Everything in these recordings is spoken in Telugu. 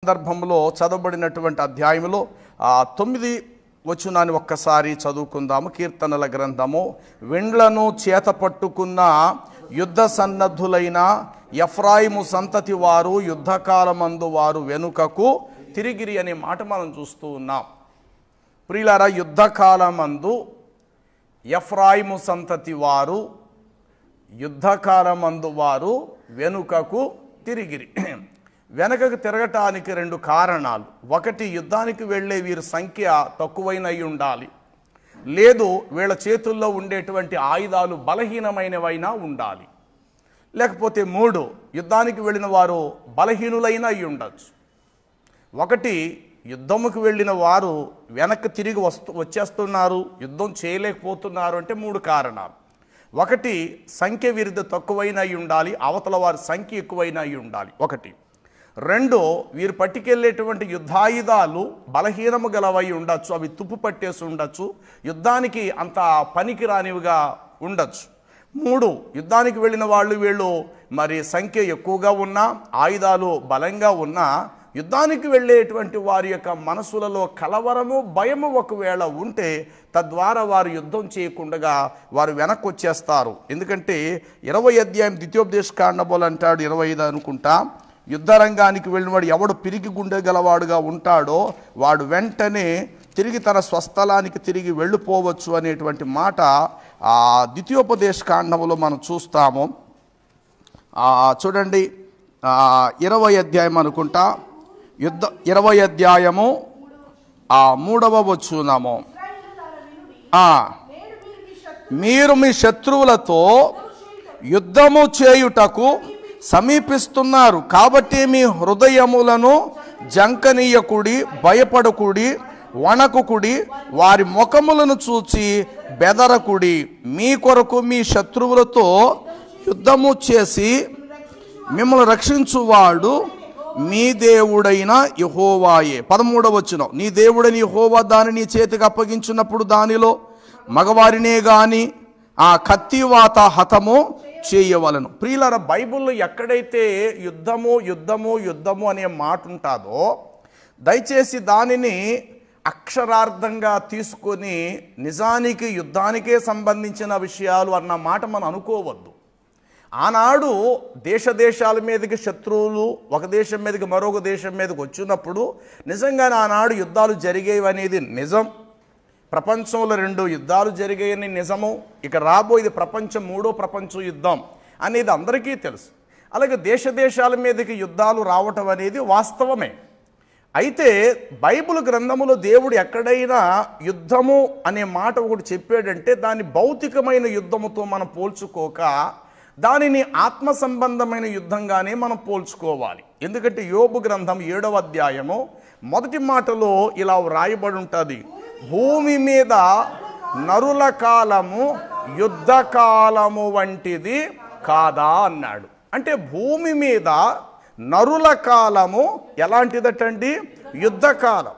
సందర్భంలో చదవబడినటువంటి అధ్యాయంలో 9 వచనాన్ని ఒక్కసారి చదువుకుందాము. కీర్తనల గ్రంథము. విండ్లను చేతపట్టుకున్న యుద్ధ సన్నద్ధులైన ఎఫ్రాయిము సంతతి వారు యుద్ధకాలమందు వారు వెనుకకు తిరిగిరి అనే మాట మనం చూస్తూ ఉన్నాం. ప్రియులారా, యుద్ధకాలమందు ఎఫ్రాయిము సంతతి వారు యుద్ధకాలమందు వారు వెనుకకు తిరిగిరి. వెనకకు తిరగటానికి 2 కారణాలు. ఒకటి, యుద్ధానికి వెళ్ళే వీరి సంఖ్య తక్కువైనై ఉండాలి, లేదు వీళ్ళ చేతుల్లో ఉండేటువంటి ఆయుధాలు బలహీనమైనవైనా ఉండాలి, లేకపోతే 3, యుద్ధానికి వెళ్ళిన వారు బలహీనులైన అయి ఉండొచ్చు. ఒకటి, యుద్ధముకు వెళ్ళిన వారు వెనక్కి తిరిగి వచ్చేస్తున్నారు, యుద్ధం చేయలేకపోతున్నారు అంటే 3 కారణాలు. ఒకటి, సంఖ్య వీరిది తక్కువైన అయి ఉండాలి, అవతల వారి సంఖ్య ఎక్కువైన అయి ఉండాలి. ఒకటి. 2, వీరు పట్టుకెళ్ళేటువంటి యుద్ధాయుధాలు బలహీనము గలవై ఉండొచ్చు, అవి తుప్పు పట్టేసి ఉండొచ్చు, యుద్ధానికి అంత పనికి రానివిగా ఉండొచ్చు. 3, యుద్ధానికి వెళ్ళిన వీళ్ళు మరి సంఖ్య ఎక్కువగా ఉన్నా, ఆయుధాలు బలంగా ఉన్నా, యుద్ధానికి వెళ్ళేటువంటి వారి యొక్క మనసులలో కలవరము, భయము ఒకవేళ ఉంటే తద్వారా వారు యుద్ధం చేయకుండా వారు వెనక్కి వచ్చేస్తారు. ఎందుకంటే 20 అధ్యాయం ద్వితీయోపదేశకాండములు అంటాడు, 25 అనుకుంటా, యుద్ధరంగానికి వెళ్ళినవాడు ఎవడు పిరికి గుండె గలవాడుగా ఉంటాడో వాడు వెంటనే తిరిగి తన స్వస్థలానికి తిరిగి వెళ్ళిపోవచ్చు అనేటువంటి మాట ద్వితీయోపదేశకాండములో మనం చూస్తాము. చూడండి, 20 అధ్యాయం అనుకుంటా, 20 అధ్యాయము 3వ వచనము. మీరు మీ శత్రువులతో యుద్ధము చేయుటకు సమీపిస్తున్నారు కాబట్టి మీ హృదయములను జంకనీయకుడి, భయపడకుడి, వణకుకుడి, వారి ముఖములను చూచి బెదరకుడి. మీ కొరకు మీ శత్రువులతో యుద్ధము చేసి మిమ్మల్ని రక్షించువాడు మీ దేవుడైన యెహోవాయే. 13వ వచనం. నీ దేవుడైన యెహోవా దానిని నీ చేతికి అప్పగించినప్పుడు దానిలో మగవారినే గాని ఆ కత్తివాత హతము చేయవలను. ప్రియులారా, బైబిల్లో ఎక్కడైతే యుద్ధము యుద్ధము యుద్ధము అనే మాట ఉంటుందో దయచేసి దానిని అక్షరార్థంగా తీసుకొని నిజానికి యుద్ధానికే సంబంధించిన విషయాలు అన్న మాట మనం అనుకోవద్దు. ఆనాడు దేశాల మీదకి శత్రువులు ఒక దేశం మీదకి మరొక దేశం మీదకి వచ్చినప్పుడు నిజంగానే ఆనాడు యుద్ధాలు జరిగేవి అనేది నిజం. ప్రపంచంలో 2 యుద్ధాలు జరిగాయని నిజము. ఇక రాబోయేది ప్రపంచం 3వ ప్రపంచ యుద్ధం అనేది అందరికీ తెలుసు. అలాగే దేశాల మీదకి యుద్ధాలు రావటం అనేది వాస్తవమే. అయితే బైబిల్ గ్రంథములో దేవుడు ఎక్కడైనా యుద్ధము అనే మాట ఒకటి చెప్పాడంటే దాన్ని భౌతికమైన యుద్ధముతో మనం పోల్చుకోక దానిని ఆత్మ సంబంధమైన యుద్ధంగానే మనం పోల్చుకోవాలి. ఎందుకంటే యోబు గ్రంథం 7వ అధ్యాయము 1వ మాటలో ఇలా వ్రాయబడి ఉంటుంది, భూమి మీద నరుల కాలము యుద్ధ కాలము వంటిది కాదా అన్నాడు. అంటే భూమి మీద నరుల కాలము ఎలాంటిదటండి? యుద్ధకాలం.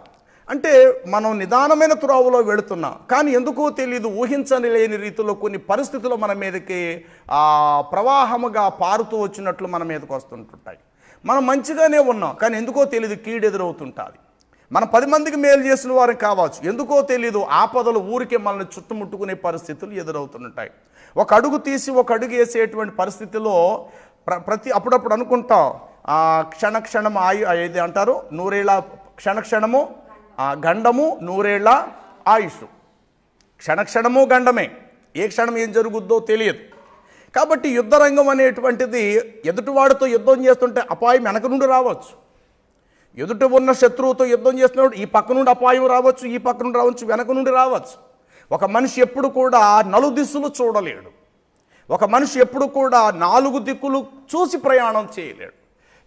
అంటే మనం నిదానమైన త్రోవలో వెళుతున్నాం, కానీ ఎందుకో తెలియదు ఊహించని లేని రీతిలో కొన్ని పరిస్థితులు మన మీదకి ప్రవాహముగా పారుతూ వచ్చినట్లు మన మీదకి వస్తుంటుంటాయి. మనం మంచిగానే ఉన్నాం, కానీ ఎందుకో తెలియదు కీడు ఎదురవుతుంటుంది. మనం 10 మందికి మేలు చేసిన వారు కావచ్చు, ఎందుకో తెలియదు ఆపదలు ఊరికే మనల్ని చుట్టుముట్టుకునే పరిస్థితులు ఎదురవుతుంటాయి. ఒక అడుగు తీసి ఒక అడుగు వేసేటువంటి పరిస్థితిలో అప్పుడప్పుడు అనుకుంటాం క్షణక్షణం ఏది అంటారు, నూరేళ్ళ క్షణక్షణము గండము, నూరేళ్ల ఆయుష్. క్షణక్షణము గండమే, ఏ క్షణం ఏం జరుగుద్దో తెలియదు. కాబట్టి యుద్ధరంగం అనేటువంటిది ఎదుటివాడితో యుద్ధం చేస్తుంటే అపాయం వెనక నుండి రావచ్చు. ఎదుట ఉన్న శత్రువుతో యుద్ధం చేస్తున్నప్పుడు ఈ పక్క నుండి అపాయం రావచ్చు, ఈ పక్క నుండి రావచ్చు, వెనక నుండి రావచ్చు. ఒక మనిషి ఎప్పుడు కూడా నలుదిశలు చూడలేడు. ఒక మనిషి ఎప్పుడు కూడా 4 దిక్కులు చూసి ప్రయాణం చేయలేడు.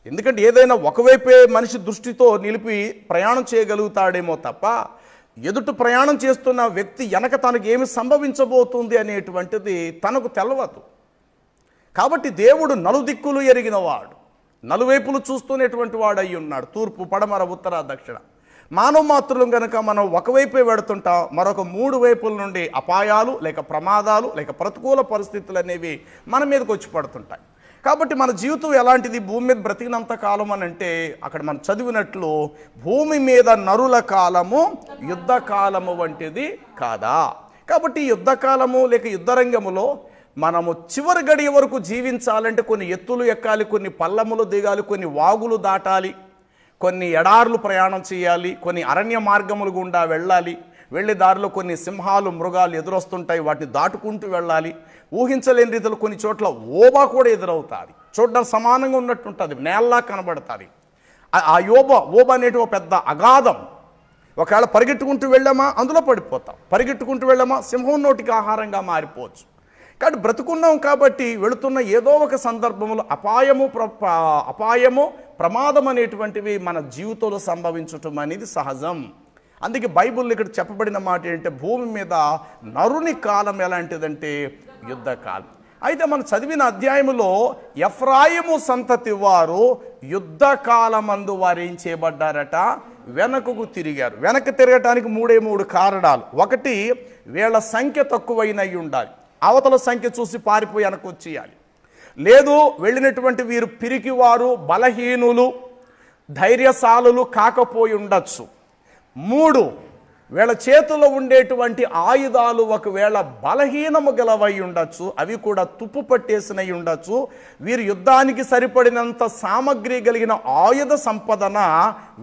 ఎందుకంటే ఏదైనా ఒకవైపే మనిషి దృష్టితో నిలిపి ప్రయాణం చేయగలుగుతాడేమో తప్ప ఎదుట ప్రయాణం చేస్తున్న వ్యక్తి వెనక తనకు ఏమి సంభవించబోతుంది అనేటువంటిది తనకు తెలవదు. కాబట్టి దేవుడు నలుదిక్కులు ఎరిగినవాడు, నలువైపులు చూస్తున్నటువంటి వాడు అయి ఉన్నాడు, తూర్పు, పడమర, ఉత్తర, దక్షిణ. మానవ మాత్రులం కనుక మనం ఒకవైపే వెడుతుంటాం, మరొక 3 వైపుల నుండి అపాయాలు లేక ప్రమాదాలు లేక ప్రతికూల పరిస్థితులు అనేవి మన మీదకి వచ్చి పడుతుంటాయి. కాబట్టి మన జీవితం ఎలాంటిది? భూమి మీద బ్రతికినంత కాలం అని అంటే అక్కడ మనం చదివినట్లు భూమి మీద నరుల కాలము యుద్ధ కాలము వంటిది కాదా? కాబట్టి యుద్ధకాలము లేక యుద్ధరంగములో మనము చివరి గడియ వరకు జీవించాలంటే కొన్ని ఎత్తులు ఎక్కాలి, కొన్ని పల్లములు దిగాలి, కొన్ని వాగులు దాటాలి, కొన్ని ఎడార్లు ప్రయాణం చేయాలి, కొన్ని అరణ్య మార్గములు గుండా వెళ్ళాలి. వెళ్ళే దారిలో కొన్ని సింహాలు మృగాలు ఎదురొస్తుంటాయి, వాటిని దాటుకుంటూ వెళ్ళాలి. ఊహించలేని రీతిలో కొన్ని చోట్ల ఓబా కూడా ఎదురవుతుంది. చూడడానికి సమానంగా ఉన్నట్టుంటుంది, నేల్లా కనబడుతుంది. ఆ ఓబా అనేటి ఒక పెద్ద అగాధం. ఒకవేళ పరిగెట్టుకుంటూ వెళ్ళామా అందులో పడిపోతాం, పరిగెట్టుకుంటూ వెళ్ళామా సింహం నోటికి ఆహారంగా మారిపోవచ్చు. కాబట్టి బ్రతుకున్నాం కాబట్టి వెళుతున్న ఏదో ఒక సందర్భంలో అపాయము ప్రమాదం అనేటువంటివి మన జీవితంలో సంభవించటం అనేది సహజం. అందుకే బైబిల్ ఇక్కడ చెప్పబడిన మాట ఏంటంటే భూమి మీద నరుని కాలం ఎలాంటిదంటే యుద్ధకాలం. అయితే మనం చదివిన అధ్యాయంలో ఎఫ్రాయిము సంతతి వారు యుద్ధకాలమందు వారు ఏం చేయబడ్డారట? వెనకకు తిరిగారు. వెనక్కి తిరగటానికి మూడు కారణాలు. ఒకటి, వీళ్ళ సంఖ్య తక్కువైనై ఉండాలి, అవతల సంఖ్య చూసి పారిపోయి వెనక్కి వచ్చేయాలి. లేదు, వెళ్ళినటువంటి వీరు పిరికివారు, బలహీనులు, ధైర్యశాలులు కాకపోయి ఉండొచ్చు. 3, వీళ్ళ చేతిలో ఉండేటువంటి ఆయుధాలు ఒకవేళ బలహీనము గలవై ఉండొచ్చు, అవి కూడా తుప్పు పట్టేసినవి ఉండొచ్చు. వీరు యుద్ధానికి సరిపడినంత సామగ్రి కలిగిన ఆయుధ సంపదన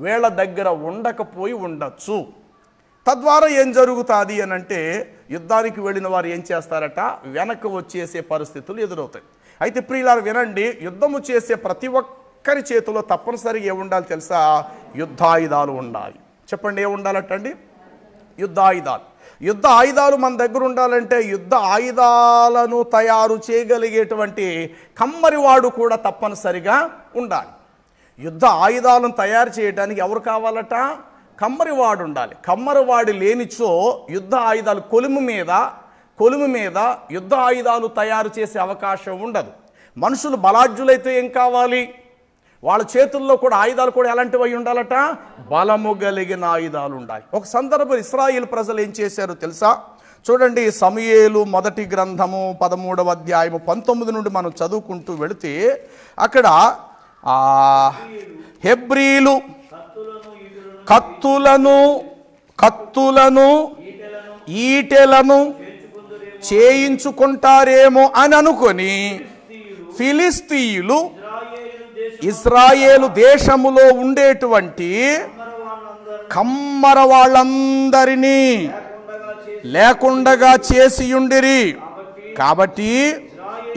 వీళ్ళ దగ్గర ఉండకపోయి ఉండొచ్చు. తద్వారా ఏం జరుగుతుంది అని అంటే యుద్ధానికి వెళ్ళిన వారు ఏం చేస్తారట? వెనక్కి వచ్చేసే పరిస్థితులు ఎదురవుతాయి. అయితే ప్రియులారా వినండి, యుద్ధము చేసే ప్రతి ఒక్కరి చేతిలో తప్పనిసరిగా ఏముండాలి తెలుసా? యుద్ధాయుధాలు ఉండాలి. చెప్పండి, ఏముండాలటండి? యుద్ధాయుధాలు. యుద్ధ ఆయుధాలు మన దగ్గర ఉండాలంటే యుద్ధ ఆయుధాలను తయారు చేయగలిగేటువంటి కమ్మరివాడు కూడా తప్పనిసరిగా ఉండాలి. యుద్ధ ఆయుధాలను తయారు చేయడానికి ఎవరు కావాలట? కమ్మరివాడు ఉండాలి. కమ్మరివాడు లేనిచో యుద్ధ ఆయుధాలు కొలుము మీద యుద్ధ ఆయుధాలు తయారు చేసే అవకాశం ఉండదు. మనుషులు బలాఢ్యులైతే ఏం కావాలి? వాళ్ళ చేతుల్లో కూడా ఆయుధాలు కూడా ఎలాంటివి అయి ఉండాలట? బలము కలిగిన ఆయుధాలు ఉండాలి. ఒక సందర్భం ఇశ్రాయేలు ప్రజలు ఏం చేశారో తెలుసా? చూడండి, సమూయేలు మొదటి గ్రంథము 13వ అధ్యాయము 19 నుండి మనం చదువుకుంటూ వెళితే అక్కడ హెబ్రీలు కత్తులను ఈటెలను చేయించుకుంటారేమో అని అనుకొని ఫిలిస్తీయులు ఇశ్రాయేలు దేశములో ఉండేటువంటి కమ్మర వాళ్ళందరినీ లేకుండగా చేసియుండిరి. కాబట్టి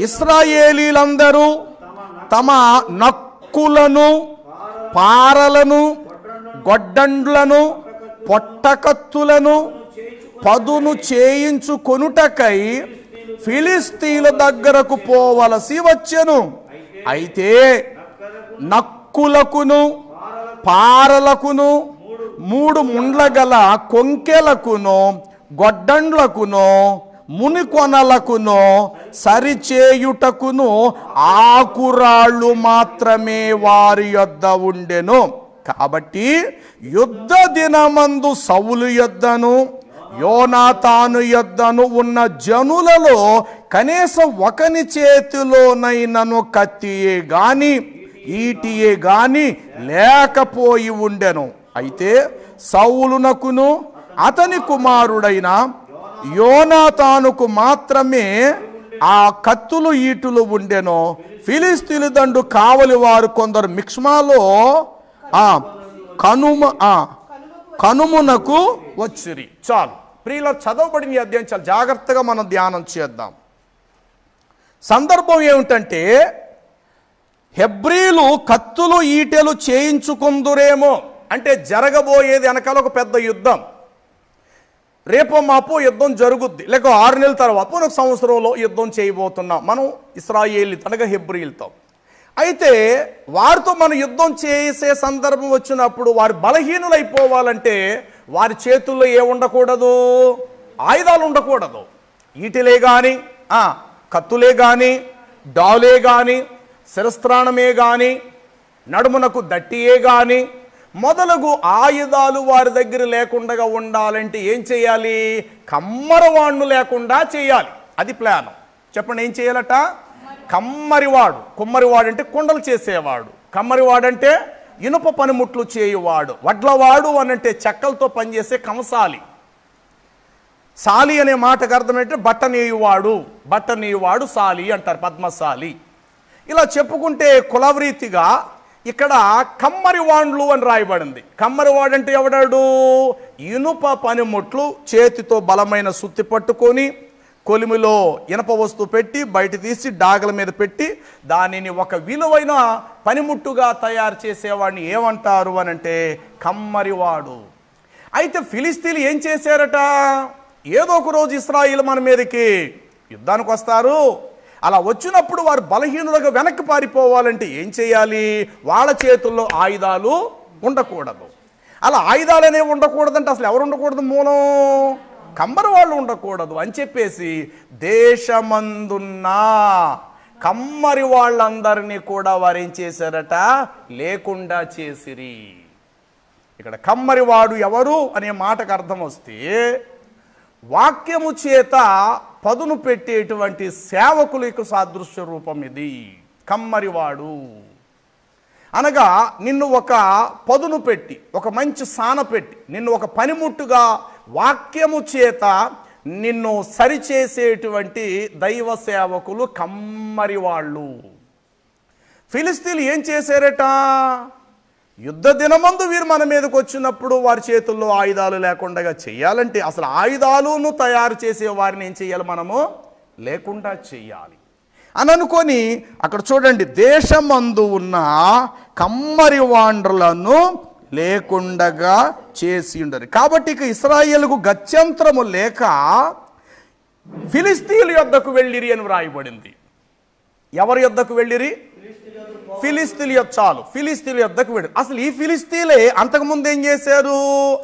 ఇశ్రాయేలీలందరూ తమ నక్కులను, పారలను, గొడ్డండ్లను, పొట్టకత్తులను పదును చేయించుకొనుటకై ఫిలిస్తీయుల దగ్గరకు పోవలసి వచ్చెను. అయితే నక్కులకును, పారలకును, 3 ముండ్ల గల కొంకెలకును, గొడ్డండ్లకును, మునికొనలకును సరిచేయుటకును ఆకురాళ్ళు మాత్రమే వారి యొద్ద ఉండెను. కాబట్టి యుద్ధ దినమందు సౌలు యొద్దను యోనాతాను యొద్దను ఉన్న జనులలో కనీసం ఒకని చేతిలోనైనను కత్తియే గాని ఈటియే గాని లేకపోయి ఉండెను. అయితే సౌలునకును అతని కుమారుడైన యోనాతానుకు మాత్రమే ఆ కత్తులు ఈటులు ఉండెను. ఫిలిస్తీయుల దండు కావలి వారు కొందరు మిక్ష్మాలో కనుమునకు వచ్చిరి. చాలు ప్రియుల, చదవబడిన ఈ అధ్యాయం చాలా జాగ్రత్తగా మనం ధ్యానం చేద్దాం. సందర్భం ఏమిటంటే హెబ్రీలు కత్తులు ఈటెలు చేయించుకుందురేమో అంటే జరగబోయేది వెనకాల ఒక పెద్ద యుద్ధం. రేపో మాపో యుద్ధం జరుగుద్ది, లేక 6 నెలల తర్వాత 1 సంవత్సరంలో యుద్ధం చేయబోతున్నాం మనం ఇశ్రాయేలు అనగా హెబ్రీలతో. అయితే వారితో మనం యుద్ధం చేసే సందర్భం వచ్చినప్పుడు వారు బలహీనులైపోవాలంటే వారి చేతుల్లో ఏ ఉండకూడదు? ఆయుధాలు ఉండకూడదు. ఈటెలే కానీ, కత్తులే కానీ, డాలే కానీ, శిరస్త్రాణమే కానీ, నడుమునకు దట్టియే కానీ మొదలగు ఆయుధాలు వారి దగ్గర లేకుండా ఉండాలంటే ఏం చేయాలి? కమ్మరవాణ్ణు లేకుండా చేయాలి. అది ప్లాన్. చెప్పండి, ఏం చేయాలట? కమ్మరివాడు. కుమ్మరివాడు అంటే కుండలు చేసేవాడు. కమ్మరివాడు అంటే ఇనుప పనిముట్లు చేయువాడు. వడ్లవాడు అనంటే చెక్కలతో పనిచేసే కంసాలి. సాలి అనే మాటకు అర్థం ఏంటంటే బట్ట నేయువాడు. బట్ట నేయువాడు సాలి అంటారు, పద్మశాలి. ఇలా చెప్పుకుంటే కులవరీతిగా ఇక్కడ కమ్మరివాండ్లు అని రాయబడింది. కమ్మరివాడు అంటే ఎవడాడు? ఇనుప పనిముట్లు చేతితో బలమైన సుత్తి పట్టుకొని కొలిమిలో ఇనప వస్తువు పెట్టి బయట తీసి డాగల మీద పెట్టి దానిని ఒక విలువైన పనిముట్టుగా తయారు చేసేవాడిని ఏమంటారు అని అంటే కమ్మరివాడు. అయితే ఫిలిస్తీన్లు ఏం చేశారట? ఏదో ఒక రోజు ఇశ్రాయేలు మన మీదకి యుద్ధానికి వస్తారు. అలా వచ్చినప్పుడు వారు బలహీనులుగా వెనక్కి పారిపోవాలంటే ఏం చేయాలి? వాళ్ళ చేతుల్లో ఆయుధాలు ఉండకూడదు. అలా ఆయుధాలు అనేవి ఉండకూడదంటే అసలు ఎవరు ఉండకూడదు? మూలం కమ్మరి వాళ్ళు ఉండకూడదు అని చెప్పేసి దేశమందున్న కమ్మరి వాళ్ళందరినీ కూడా వారు ఏం చేశారట? లేకుండా చేసిరి. ఇక్కడ కమ్మరివాడు ఎవరు అనే మాటకు అర్థం వస్తే వాక్యము చేత పదును పెట్టేటువంటి సేవకులకు సాదృశ్య రూపం ఇది. కమ్మరివాడు అనగా నిన్ను ఒక పదును పెట్టి, ఒక మంచి సాన పెట్టి, నిన్ను ఒక పనిముట్టుగా వాక్యము చేత నిన్ను సరిచేసేటువంటి దైవ సేవకులు కమ్మరివాళ్ళు. ఫిలిస్తీన్లు ఏం చేశారట? యుద్ధ దినమందు వీరు మన మీదకి వచ్చినప్పుడు వారి చేతుల్లో ఆయుధాలు లేకుండా చేయాలంటే అసలు ఆయుధాలను తయారు చేసే వారిని ఏం చేయాలి? మనము లేకుండా చేయాలి అని అనుకొని అక్కడ చూడండి, దేశమందు ఉన్న కమ్మరి వాండ్రులను లేకుండగా చేసి ఉండరు. కాబట్టి ఇక ఇశ్రాయేలుకు గత్యంతరము లేక ఫిలిస్తీన్ల యొద్దకు వెళ్ళిరి అని వ్రాయబడింది. ఎవరి యొద్దకు వెళ్ళిరి? ఫిలిస్తీన్ల యొద్ద. చాలు, ఫిలిస్తీన్ల యొద్దకు వెళ్ళి. అసలు ఈ ఫిలిస్తీన్లే అంతకుముందు ఏం చేశారు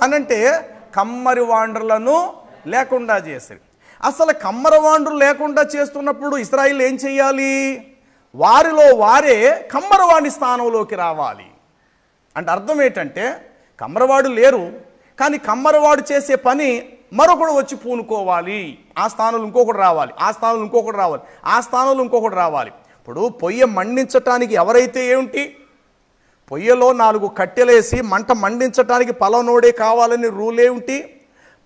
అనంటే కమ్మరి వాండ్రులను లేకుండా చేశారు. అసలు కమ్మరి వాండ్రు లేకుండా చేస్తున్నప్పుడు ఇశ్రాయేలు ఏం చేయాలి? వారిలో వారే కమ్మరవాడి స్థానంలోకి రావాలి. అంటే అర్థం ఏంటంటే కమ్మరవాడు లేరు, కానీ కమ్మరవాడు చేసే పని మరొకడు వచ్చి పూనుకోవాలి. ఆ స్థానంలో ఇంకొకటి రావాలి, ఆ స్థానంలో ఇంకొకటి రావాలి, ఆ స్థానంలో ఇంకొకటి రావాలి. ఇప్పుడు పొయ్యి మండించటానికి ఎవరైతే ఏమిటి? పొయ్యిలో 4 కట్టెలేసి మంట మండించటానికి పలానోడే కావాలని రూల్ ఏమిటి?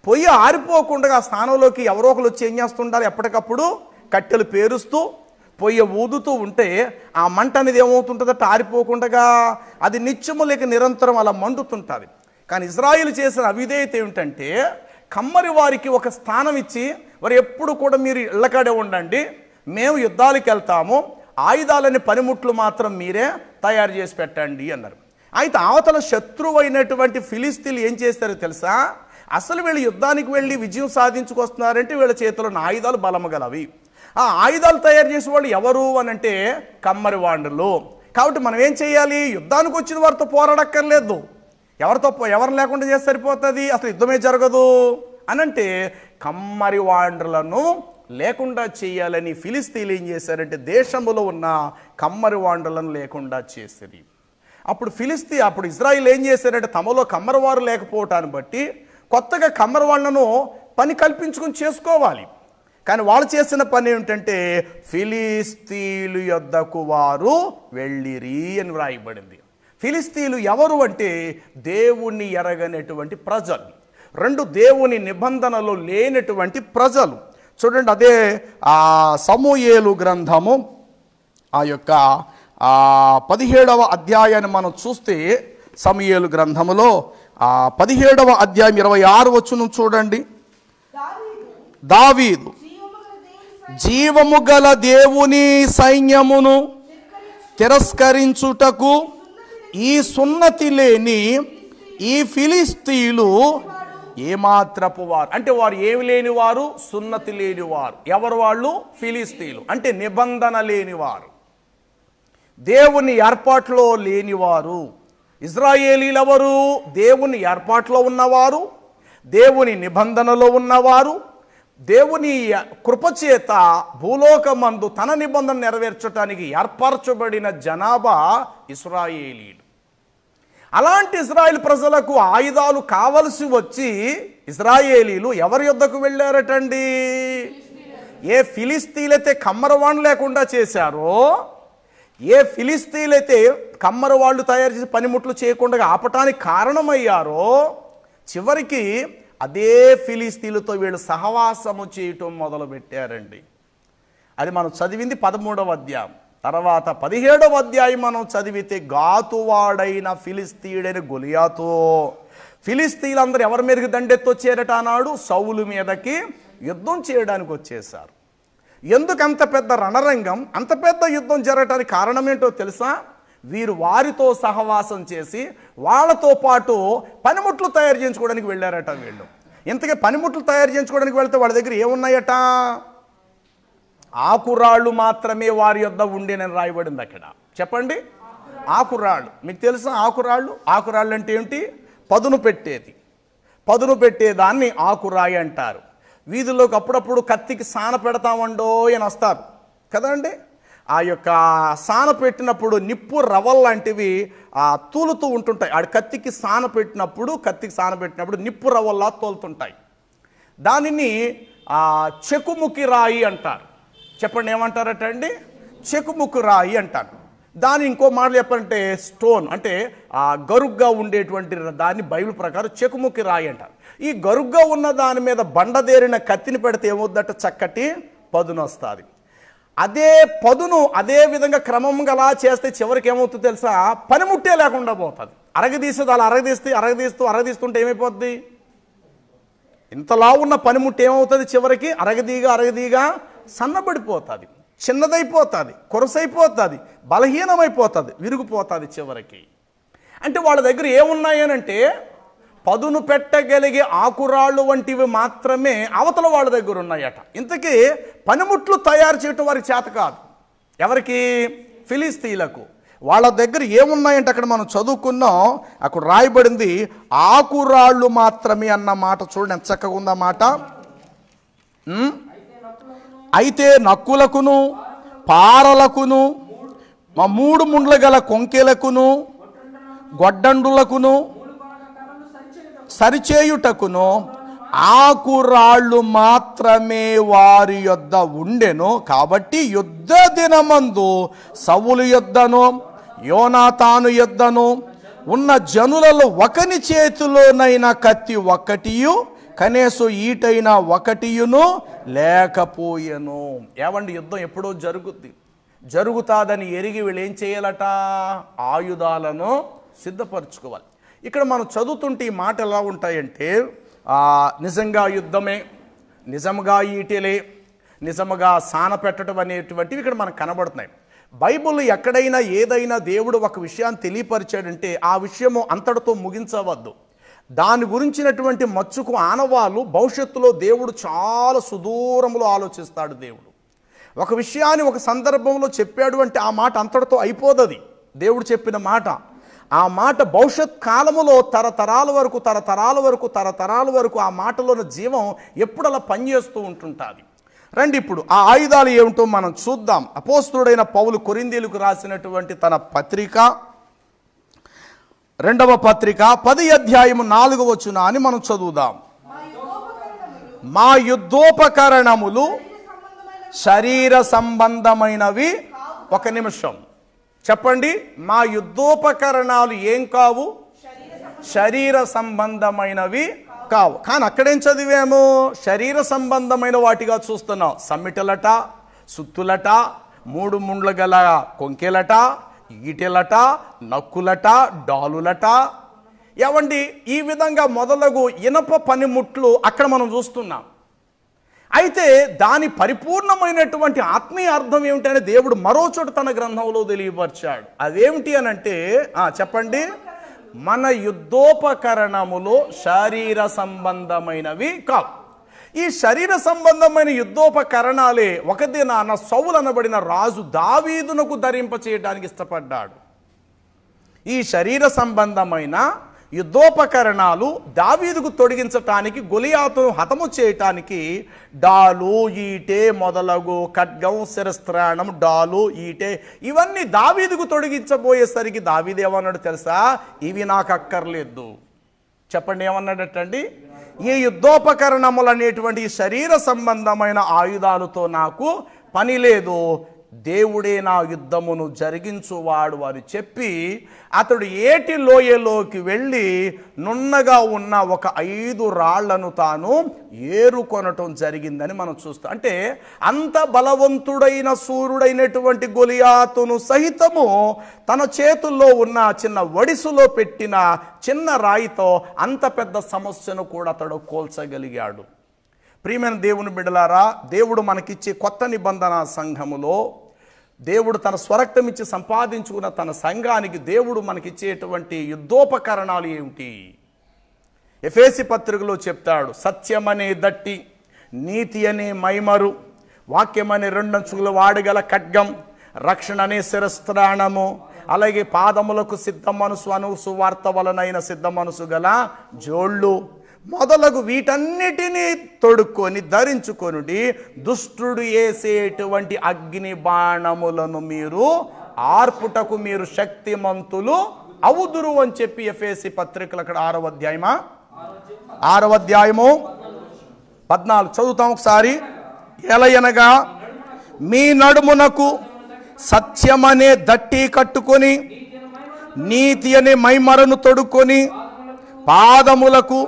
పొయ్యి ఆరిపోకుండా ఆ స్థానంలోకి ఎవరో ఒకరు వచ్చి ఏం చేస్తుండాలి? ఎప్పటికప్పుడు కట్టెలు పేరుస్తూ పొయ్యి ఊదుతూ ఉంటే ఆ మంట అనేది ఏమవుతుంటుందట? ఆరిపోకుండా అది నిత్యము లేక నిరంతరం అలా మండుతుంటుంది. కానీ ఇశ్రాయేలు చేసిన అవిధేయత ఏమిటంటే కమ్మరి వారికి ఒక స్థానం ఇచ్చి వారు ఎప్పుడు కూడా మీరు ఇళ్ళకాడే ఉండండి, మేము యుద్ధాలకు వెళ్తాము, ఆయుధాలని పనిముట్లు మాత్రం మీరే తయారు చేసి పెట్టండి అన్నారు. అయితే అవతల శత్రువు అయినటువంటి ఫిలిస్తీన్లు ఏం చేస్తారో తెలుసా? అసలు వీళ్ళు యుద్ధానికి వెళ్ళి విజయం సాధించుకొస్తున్నారంటే వీళ్ళ చేతిలో ఆయుధాలు బలము గలవి. ఆ ఆయుధాలు తయారు చేసే వాళ్ళు ఎవరు అని అంటే కమ్మరి వాండ్రులు. కాబట్టి మనం ఏం చేయాలి? యుద్ధానికి వచ్చిన వారితో పోరాడక్కర్లేదు, ఎవరు లేకుండా చేస్తే సరిపోతుంది, అసలు యుద్ధమే జరగదు అనంటే కమ్మరి వాండ్రులను లేకుండా చేయాలని ఫిలిస్తీన్లు ఏం చేశారంటే దేశంలో ఉన్న కమ్మరి వాండ్రులను లేకుండా చేసేది. అప్పుడు ఇజ్రాయిల్ ఏం చేశారంటే తమలో కమ్మరివారు లేకపోవటాన్ని బట్టి కొత్తగా కమ్మరివాళ్లను పని కల్పించుకొని చేసుకోవాలి. కానీ వాళ్ళు చేసిన పని ఏమిటంటే ఫిలిస్తీన్లు యొద్దకు వారు వెళ్ళిరి అని వ్రాయబడింది. ఫిలిస్తీన్లు ఎవరు అంటే దేవుణ్ణి ఎరగనటువంటి ప్రజలు, 2 దేవుని నిబంధనలు లేనటువంటి ప్రజలు. చూడండి, అదే ఆ సమూయేలు గ్రంథము ఆ యొక్క 17వ అధ్యాయాన్ని మనం చూస్తే సమూయేలు గ్రంథములో 17వ అధ్యాయం 26వ వచనం చూడండి. దావీదు జీవము గల దేవుని సైన్యమును తిరస్కరించుటకు ఈ సున్నతి లేని ఈ ఫిలిస్తీన్లు ఏమాత్రపు వారు అంటే వారు ఏమి లేనివారు? సున్నతి లేనివారు. ఎవరు వాళ్ళు? ఫిలిస్తీన్లు. అంటే నిబంధన లేనివారు, దేవుని ఏర్పాట్లో లేనివారు. ఇజ్రాయేలీలు ఎవరు? దేవుని ఏర్పాట్లో ఉన్నవారు, దేవుని నిబంధనలో ఉన్నవారు, దేవుని కృపచేత భూలోకమందు తన నిబంధన నెరవేర్చడానికి ఏర్పరచబడిన జనాభా ఇశ్రాయేలీలు. అలాంటి ఇశ్రాయేల్ ప్రజలకు ఆయుధాలు కావలసి వచ్చి ఇశ్రాయేలీలు ఎవరి యొద్దకు వెళ్ళారటండి? ఏ ఫిలిస్తీన్లైతే కమ్మరవాణ్ణు లేకుండా చేశారో, ఏ ఫిలిస్తీన్లైతే కమ్మరవాళ్ళు తయారు చేసి పనిముట్లు చేయకుండా ఆపటానికి కారణమయ్యారో, చివరికి అదే ఫిలిస్తీన్లతో వీళ్ళు సహవాసము చేయటం మొదలుపెట్టారండి. అది మనం చదివింది 13వ అధ్యాయం. తర్వాత 17వ అధ్యాయం మనం చదివితే గాతువాడైన ఫిలిస్తీయుడైన గొలియాతో ఫిలిస్తీన్లందరూ ఎవరి మీదకి దండెత్తొచ్చారట అన్నాడు? సౌలు మీదకి యుద్ధం చేయడానికి వచ్చేసారు. ఎందుకు అంత పెద్ద రణరంగం, అంత పెద్ద యుద్ధం జరగటానికి కారణం ఏంటో తెలుసా? వీరు వారితో సహవాసం చేసి వాళ్ళతో పాటు పనిముట్లు తయారు చేయించుకోవడానికి వెళ్ళారట వీళ్ళు. ఇంతకీ పనిముట్లు తయారు చేయించుకోవడానికి వెళ్తే వాళ్ళ దగ్గర ఏమున్నాయట? ఆకురాళ్ళు మాత్రమే వారి యొద్ద ఉండేనని రాయబడింది అక్కడ. చెప్పండి, ఆకురాళ్ళు. మీకు తెలుసా ఆకురాళ్ళు? ఆకురాళ్ళు అంటే ఏంటి? పదును పెట్టేది. పదును పెట్టేదాన్ని ఆకురాయి అంటారు. వీధుల్లోకి అప్పుడప్పుడు కత్తికి సాన పెడతామండో అని వస్తారు కదండి. ఆ యొక్క సాన పెట్టినప్పుడు నిప్పు రవ్వలు లాంటివి తూలుతూ ఉంటుంటాయి. ఆడ కత్తికి సాన పెట్టినప్పుడు నిప్పు రవ్వల్లా తోలుతుంటాయి. దానిని చెకుముకి రాయి అంటారు. చెప్పండి, ఏమంటారట అండి? చెకుముకి రాయి అంటారు. దాని ఇంకో మాటలు చెప్పాలంటే స్టోన్, అంటే గరుగ్గా ఉండేటువంటి దాన్ని బైబిల్ ప్రకారం చెకుముకి రాయి అంటారు. ఈ గరుగ్గా ఉన్న దాని మీద బండదేరిన కత్తిని పెడితే ఏమవుద్దట? చక్కటి పదును వస్తుంది. అదే పదును అదే విధంగా క్రమంగా అలా చేస్తే చివరికి ఏమవుతుందో తెలుసా? పనిముట్టే లేకుండా పోతుంది. అరగదీసేది అలా అరగదీస్తుంటే ఏమైపోద్ది? ఇంతలా ఉన్న పనిముట్టు ఏమవుతుంది? చివరికి అరగదీగా సన్నబడిపోతుంది, చిన్నదైపోతుంది, కొరసైపోతుంది, బలహీనమైపోతుంది, విరిగిపోతుంది చివరికి. అంటే వాళ్ళ దగ్గర ఏమున్నాయనంటే పదును పెట్టగలిగే ఆకురాళ్ళు వంటివి మాత్రమే అవతల వాళ్ళ దగ్గర ఉన్నాయట. ఇంతకీ పనిముట్లు తయారు చేయటం వారికి చేత కాదు. ఎవరికి? ఫిలిస్తీన్లకు. వాళ్ళ దగ్గర ఏమున్నాయంటే అక్కడ మనం చదువుకున్నాం, అక్కడ రాయబడింది ఆకురాళ్ళు మాత్రమే అన్న మాట. చూడండి ఎంత చక్కగా ఉందా మాట. అయితే నక్కులకును పారలకును 3 ముండ్ల గల కొంకెలకును గొడ్డండులకును సరిచేయుటకును ఆకురాళ్ళు మాత్రమే వారి యొద్ద ఉండెను. కాబట్టి యుద్ధ దినమందు సౌలు యొద్దను యోనాతాను యొద్దను ఉన్న జనులలో ఒకని చేతిలోనైనా కత్తి ఒకటియు కనీసం ఈటైన ఒకటియును లేకపోయెను. ఏమండి, యుద్ధం ఎప్పుడో జరుగుతాదని ఎరిగి వీళ్ళు ఏం చేయాలట? ఆయుధాలను సిద్ధపరచుకోవాలి. ఇక్కడ మనం చదువుతుంటే ఈ మాట ఎలా ఉంటాయంటే నిజంగా యుద్ధమే, నిజంగా ఈటెలే, నిజంగా సాన పెట్టడం అనేటువంటివి ఇక్కడ మనకు కనబడుతున్నాయి. బైబిల్ ఎక్కడైనా ఏదైనా దేవుడు ఒక విషయాన్ని తెలియపరిచాడంటే ఆ విషయము అంతటితో ముగించవద్దు. దాని గురించినటువంటి మచ్చుకు ఆనవాళ్ళు భవిష్యత్తులో దేవుడు చాలా సుదూరంలో ఆలోచిస్తాడు. దేవుడు ఒక విషయాన్ని ఒక సందర్భంలో చెప్పాడు అంటే ఆ మాట అంతటితో అయిపోదది. దేవుడు చెప్పిన మాట, ఆ మాట భవిష్యత్ కాలములో తరతరాల వరకు ఆ మాటలోని జీవం ఎప్పుడు అలా పనిచేస్తూ ఉంటుంటుంది. రండి ఇప్పుడు ఆ ఆయుధాలు ఏమిటో మనం చూద్దాం. అపోస్తలుడైన పౌలు కొరింథీయులకు రాసినటువంటి తన పత్రిక 2వ పత్రిక 10వ అధ్యాయము 4వ వచనాన్ని మనం చదువుదాం. మా యుద్ధోపకరణములు శరీర సంబంధమైనవి. ఒక నిమిషం చెప్పండి, మా యుద్ధోపకరణాలు ఏం కావు? శరీర సంబంధమైనవి కావు. కానీ అక్కడేం చదివాము? శరీర సంబంధమైన వాటిగా చూస్తున్నాం. సమ్మిటలట, సుత్తులట, 3 ముండ్ల గల కొంకెలట, ఈటెలట, నక్కులట, డాలులట. ఏవండి, ఈ విధంగా మొదలగు ఇనప పనిముట్లు అక్కడ మనం చూస్తున్నాం. అయితే దాని పరిపూర్ణమైనటువంటి ఆత్మీయ అర్థం ఏమిటనే దేవుడు మరో చోట తన గ్రంథంలో తెలియపరిచాడు. అదేమిటి అని అంటే చెప్పండి, మన యుద్ధోపకరణములు శరీర సంబంధమైనవి కావు. ఈ శరీర సంబంధమైన యుద్ధోపకరణాలే ఒక దినాన సౌలు అనబడిన రాజు దావీదునకు ధరింప చేయడానికి ఇష్టపడ్డాడు. ఈ శరీర సంబంధమైన యుద్ధోపకరణాలు దావీదుకు తొడిగించటానికి, గొలియాతును హతము చేయటానికి డాలు, ఈటె మొదలగు ఖడ్గం, శిరస్త్రాణం, డాలు, ఈటె ఇవన్నీ దావీదుకు తొడిగించబోయేసరికి దావీదు ఏమన్నాడు తెలుసా? ఇవి నాకు అక్కర్లేదు. చెప్పండి, ఏమన్నాడటండి? ఈ యుద్ధోపకరణములు అనేటువంటి శరీర సంబంధమైన ఆయుధాలతో నాకు పని లేదు, దేవుడే నా యుద్ధమును జరిగించువాడు అని చెప్పి అతడు ఏటి లోయలోకి వెళ్ళి నున్నగా ఉన్న ఒక 5 రాళ్లను తాను ఏరుకొనటం జరిగిందని మనం చూస్తాం. అంటే అంత బలవంతుడైన సూర్యుడైనటువంటి గొలియాతును సహితము తన చేతుల్లో ఉన్న చిన్న వడిసులో పెట్టిన చిన్న రాయితో అంత పెద్ద సమస్యను కూడా అతడు కోల్చగలిగాడు. ప్రియమైన దేవుని బిడ్డలారా, దేవుడు మనకిచ్చే కొత్త నిబంధన సంఘములో దేవుడు తన స్వరక్తం ఇచ్చి సంపాదించుకున్న తన సంఘానికి దేవుడు మనకిచ్చేటువంటి యుద్ధోపకరణాలు ఏమిటి? ఎఫెసీ పత్రికలో చెప్తాడు, సత్యమనే దట్టి, నీతి అనే మైమరు, వాక్యమనే 2 అంచుల వాడగల ఖడ్గం, రక్షణ అనే శిరస్త్రాణము, అలాగే పాదములకు సిద్ధ మనసు అను సువార్త వలనైన సిద్ధ మనసు గల జోళ్ళు మొదలగు వీటన్నిటినీ తొడుక్కొని ధరించుకొనుడి, దుష్టుడు వేసేటువంటి అగ్ని బాణములను మీరు ఆర్పుటకు మీరు శక్తిమంతులు అవుదురు అని చెప్పి ఎఫెసీ పత్రికలు అక్కడ 6వ అధ్యాయము 14 చదువుతాం ఒకసారి. ఎలయనగా మీ నడుమునకు సత్యమనే దట్టి కట్టుకొని, నీతి అనే మైమరను తొడుక్కొని, పాదములకు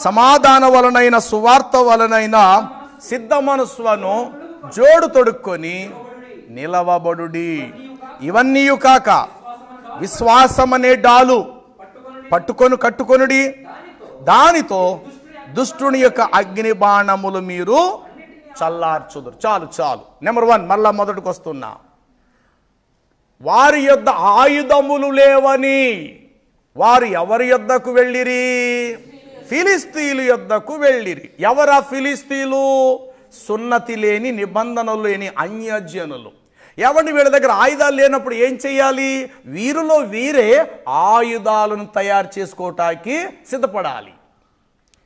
సమాధాన వలనైన సువార్త వలనైన సిద్ధ మనస్సును జోడు తొడుక్కొని నిలవబడుడి. ఇవన్నీ కాక విశ్వాసమనే డాలు కట్టుకొనుడి, దానితో దుష్టుని యొక్క అగ్ని బాణములు మీరు చల్లార్చుదురు. చాలు. నెంబర్ 1 మళ్ళా మొదటికి వస్తున్నా. వారి యొద్ద ఆయుధములు లేవని వారు ఎవరి యొద్దకు వెళ్ళిరి? ఫిలిస్తీయుల యొద్దకు వెళ్ళిరి. ఎవరా ఫిలిస్తీయులు? సున్నతి లేని, నిబంధనలు లేని అన్యజనులు. ఎవరిని వీళ్ళ దగ్గర ఆయుధాలు లేనప్పుడు ఏం చేయాలి? వీరిలో వీరే ఆయుధాలను తయారు చేసుకోవటానికి సిద్ధపడాలి.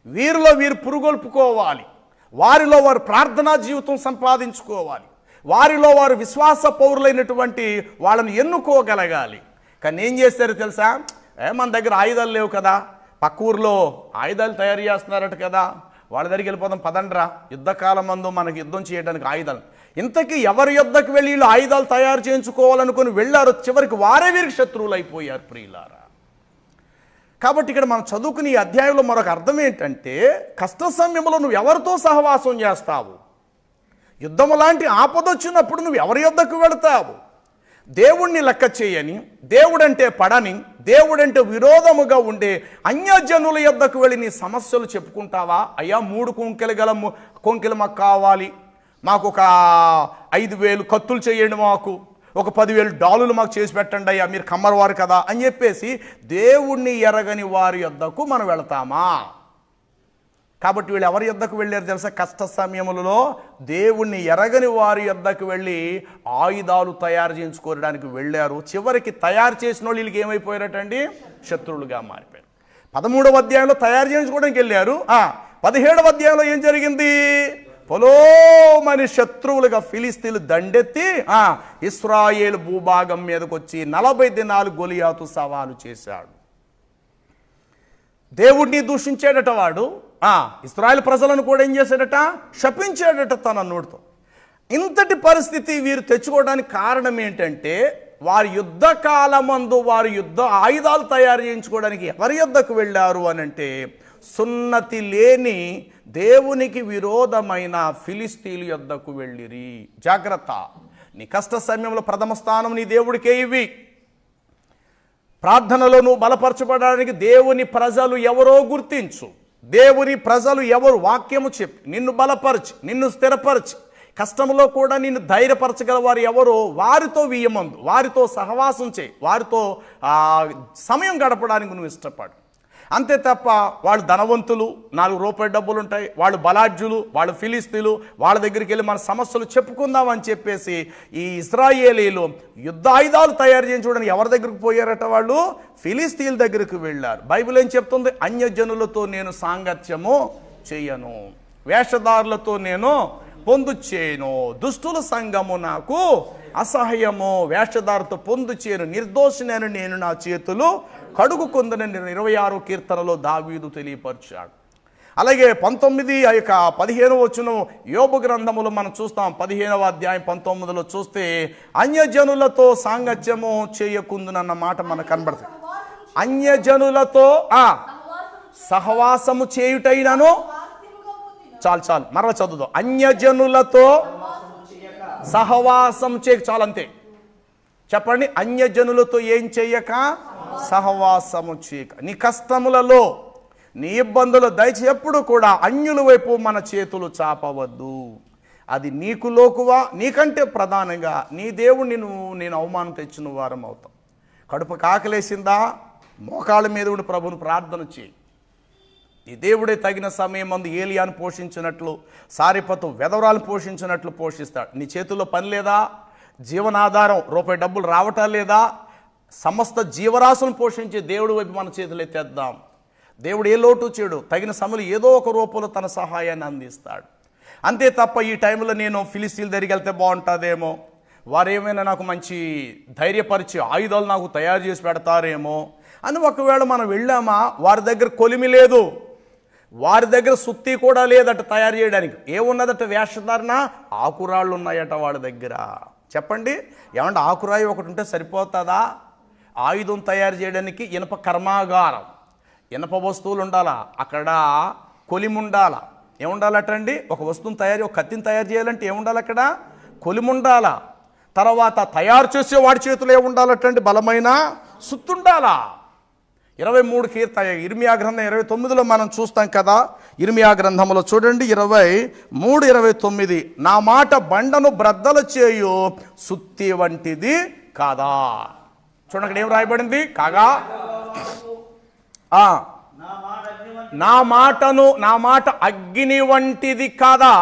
వీరిలో వీరు పురుగొల్పుకోవాలి. వారిలో వారు ప్రార్థనా జీవితం సంపాదించుకోవాలి. వారిలో వారు విశ్వాస పౌరులైనటువంటి వాళ్ళను ఎన్నుకోగలగాలి. కానీ ఏం చేశారు తెలుసా? మన దగ్గర ఆయుధాలు లేవు కదా, పక్క ఊర్లో ఆయుధాలు తయారు చేస్తున్నారట కదా, వాళ్ళ దగ్గరికి వెళ్ళిపోదాం పదండ్రా, యుద్ధకాలం మందు మనకి యుద్ధం చేయడానికి ఆయుధాలు. ఇంతకీ ఎవరి యుద్ధకు వెళ్ళి వీళ్ళు ఆయుధాలు తయారు చేయించుకోవాలనుకుని వెళ్ళారు, చివరికి వారే వీరికి శత్రువులు అయిపోయారు ప్రియులారా. కాబట్టి ఇక్కడ మనం చదువుకుని ఈ అధ్యాయంలో మరొక అర్థం ఏంటంటే, కష్ట సమయంలో నువ్వు ఎవరితో సహవాసం చేస్తావు? యుద్ధము లాంటి ఆపదొచ్చినప్పుడు నువ్వు ఎవరి యుద్ధకు వెళతావు? దేవుణ్ణి లెక్క చేయని, దేవుడంటే పడని, దేవుడంటే విరోధముగా ఉండే అన్యజనుల యొద్దకు వెళ్ళి నీ సమస్యలు చెప్పుకుంటావా? అయ్యా 3 కొంకెలు మాకు కావాలి, మాకు ఒక 5,000 కత్తులు చేయండి, మాకు ఒక 10,000 డాలులు మాకు చేసి పెట్టండి అయ్యా, మీరు కమ్మరవారు కదా అని చెప్పేసి దేవుణ్ణి ఎరగని వారి యొద్దకు మనం వెళతామా? కాబట్టి వీళ్ళు ఎవరి యొద్దకు వెళ్ళారు తెలుసా? కష్ట సమయములలో దేవుణ్ణి ఎరగని వారి యొద్దకు వెళ్ళి ఆయుధాలు తయారు చేయించుకోవడానికి వెళ్ళారు. చివరికి తయారు చేసిన వాళ్ళు వీళ్ళకి ఏమైపోయారటండి? శత్రువులుగా మారిపోయారు. 13వ అధ్యాయంలో తయారు చేయించుకోవడానికి వెళ్ళారు. 17వ అధ్యాయంలో ఏం జరిగింది? పొలోమని శత్రువులుగా ఫిలిస్తీన్లు దండెత్తి ఇశ్రాయేలు భూభాగం మీదకి వచ్చి 40 దినాలు గొలియాతు సవాలు చేశాడు. దేవుడిని దూషించాడట వాడు. ఇశ్రాయేలు ప్రజలను కూడా ఏం చేశాడట? శపించాడట తన నోటితో. ఇంతటి పరిస్థితి వీరు తెచ్చుకోవడానికి కారణం ఏంటంటే, వారి యుద్ధ కాలమందు వారు యుద్ధ ఆయుధాలు తయారు చేయించుకోవడానికి ఎవరి యొద్దకు వెళ్ళారు అని అంటే, సున్నతి లేని దేవునికి విరోధమైన ఫిలిస్తీయుల యొద్దకు వెళ్ళిరి. జాగ్రత్త, నీ కష్ట సమయంలో ప్రథమ స్థానం నీ దేవుడికే ఇవి. ప్రార్థనలో నువ్వు బలపరచబడడానికి దేవుని ప్రజలు ఎవరో గుర్తించు. దేవుని ప్రజలు ఎవరు? వాక్యము చెప్పి నిన్ను బలపరచి, నిన్ను స్థిరపరచి, కష్టంలో కూడా నిన్ను ధైర్యపరచగల వారు ఎవరో వారితో వీయమందు, వారితో సహవాసం చేయి, వారితో సమయం గడపడానికి నువ్వు ఇష్టపడు. అంతే తప్ప వాళ్ళు ధనవంతులు, 4 రూపాయల డబ్బులు ఉంటాయి, వాళ్ళు బలాఢ్యులు, వాళ్ళు ఫిలిస్తీన్లు, వాళ్ళ దగ్గరికి వెళ్ళి మన సమస్యలు చెప్పుకుందామని చెప్పేసి ఈ ఇశ్రాయేలీలు యుద్ధ ఆయుధాలు తయారు చేయించుకోవడానికి ఎవరి దగ్గరికి పోయారట? వాళ్ళు ఫిలిస్తీన్ల దగ్గరికి వెళ్ళారు. బైబిల్ ఏం చెప్తుంది? అన్యజనులతో నేను సాంగత్యము చేయను, వేషధారులతో నేను పొందు చేయను, దుష్టుల సంఘము నాకు అసహ్యము, వేషధారుతో పొందు చేయను, నిర్దోషినైన నేను నా చేతులు కడుగుకొందనని 26వ కీర్తనలో దావీదు తెలియపరిచాడు. అలాగే 19 ఆ యొక్క 15వ వచనం యోబు గ్రంథములో మనం చూస్తాం. 15వ అధ్యాయం 19లో చూస్తే అన్యజనులతో సాంగత్యము చేయకుందునన్న మాట మనకు కనబడుతుంది. అన్యజనులతో సహవాసము చేయుటైనను, చాలు మరల చదువుదాం. అన్యజనులతో సహవాసం చేయక, చాలు అంతే. చెప్పండి, అన్యజనులతో ఏం చెయ్యక? సహవాసము చేయక. నీ కష్టములలో, నీ ఇబ్బందులు దయచేసి ఎప్పుడు కూడా అన్యుల వైపు మన చేతులు చాపవద్దు. అది నీకు లోకువా, నీకంటే ప్రధానంగా నీ దేవుణ్ణి నేను అవమానం తెచ్చిన వారం అవుతాం. కడుపు కాకలేసిందా, మోకాళ్ళ మీద ఉండి ప్రభువుని ప్రార్థన చేయి. ఈ దేవుడే తగిన సమయం మందు ఏలియాను పోషించినట్లు, సారిపతు వెధవరాలు పోషించినట్లు పోషిస్తాడు. నీ చేతుల్లో పని లేదా? జీవనాధారం రూపాయి డబ్బులు రావటం లేదా? సమస్త జీవరాశులను పోషించే దేవుడి వైపు మన చేతులు ఎత్తేద్దాం. దేవుడు ఏ లోటు చేయడు, తగిన సమయంలో ఏదో ఒక రూపంలో తన సహాయాన్ని అందిస్తాడు. అంతే తప్ప ఈ టైంలో నేను ఫిలిస్తీన్ల దగ్గరికి వెళ్తే బాగుంటుందేమో, వారు ఏమైనా నాకు మంచి ధైర్యపరిచి ఆయుధాలు నాకు తయారు చేసి పెడతారేమో అని ఒకవేళ మనం వెళ్ళామా, వారి దగ్గర కొలిమి లేదు, వారి దగ్గర సుత్తి కూడా లేదట తయారు చేయడానికి. ఏమున్నదట? వేషధారణ, ఆకురాళ్ళు ఉన్నాయట వాళ్ళ దగ్గర. చెప్పండి, ఏమంటే ఆకురాయి ఒకటి ఉంటే సరిపోతుందా? ఆయుధం తయారు చేయడానికి ఇనప కర్మాగారం, ఇనప వస్తువులు ఉండాలా, అక్కడ కొలిమి ఉండాలా. ఏముండాలటండి? ఒక వస్తువుని తయారు, ఒక కత్తిని తయారు చేయాలంటే ఏముండాలి? అక్కడ కొలిమి ఉండాలా. తర్వాత తయారు చేసే వాడి చేతులు ఏముండాలటండి? బలమైన సుత్తుండాలా. 23 కీర్తన ఇర్మియా గ్రంథం 29లో మనం చూస్తాం కదా. ఇర్మియా గ్రంథంలో చూడండి 23:29, నా మాట బండను బ్రద్దలు చేయు సుత్తి వంటిది కాదా. చూడండి అక్కడ ఏం రాయబడింది? కాగా నా మాట అగ్ని వంటిది కాదా,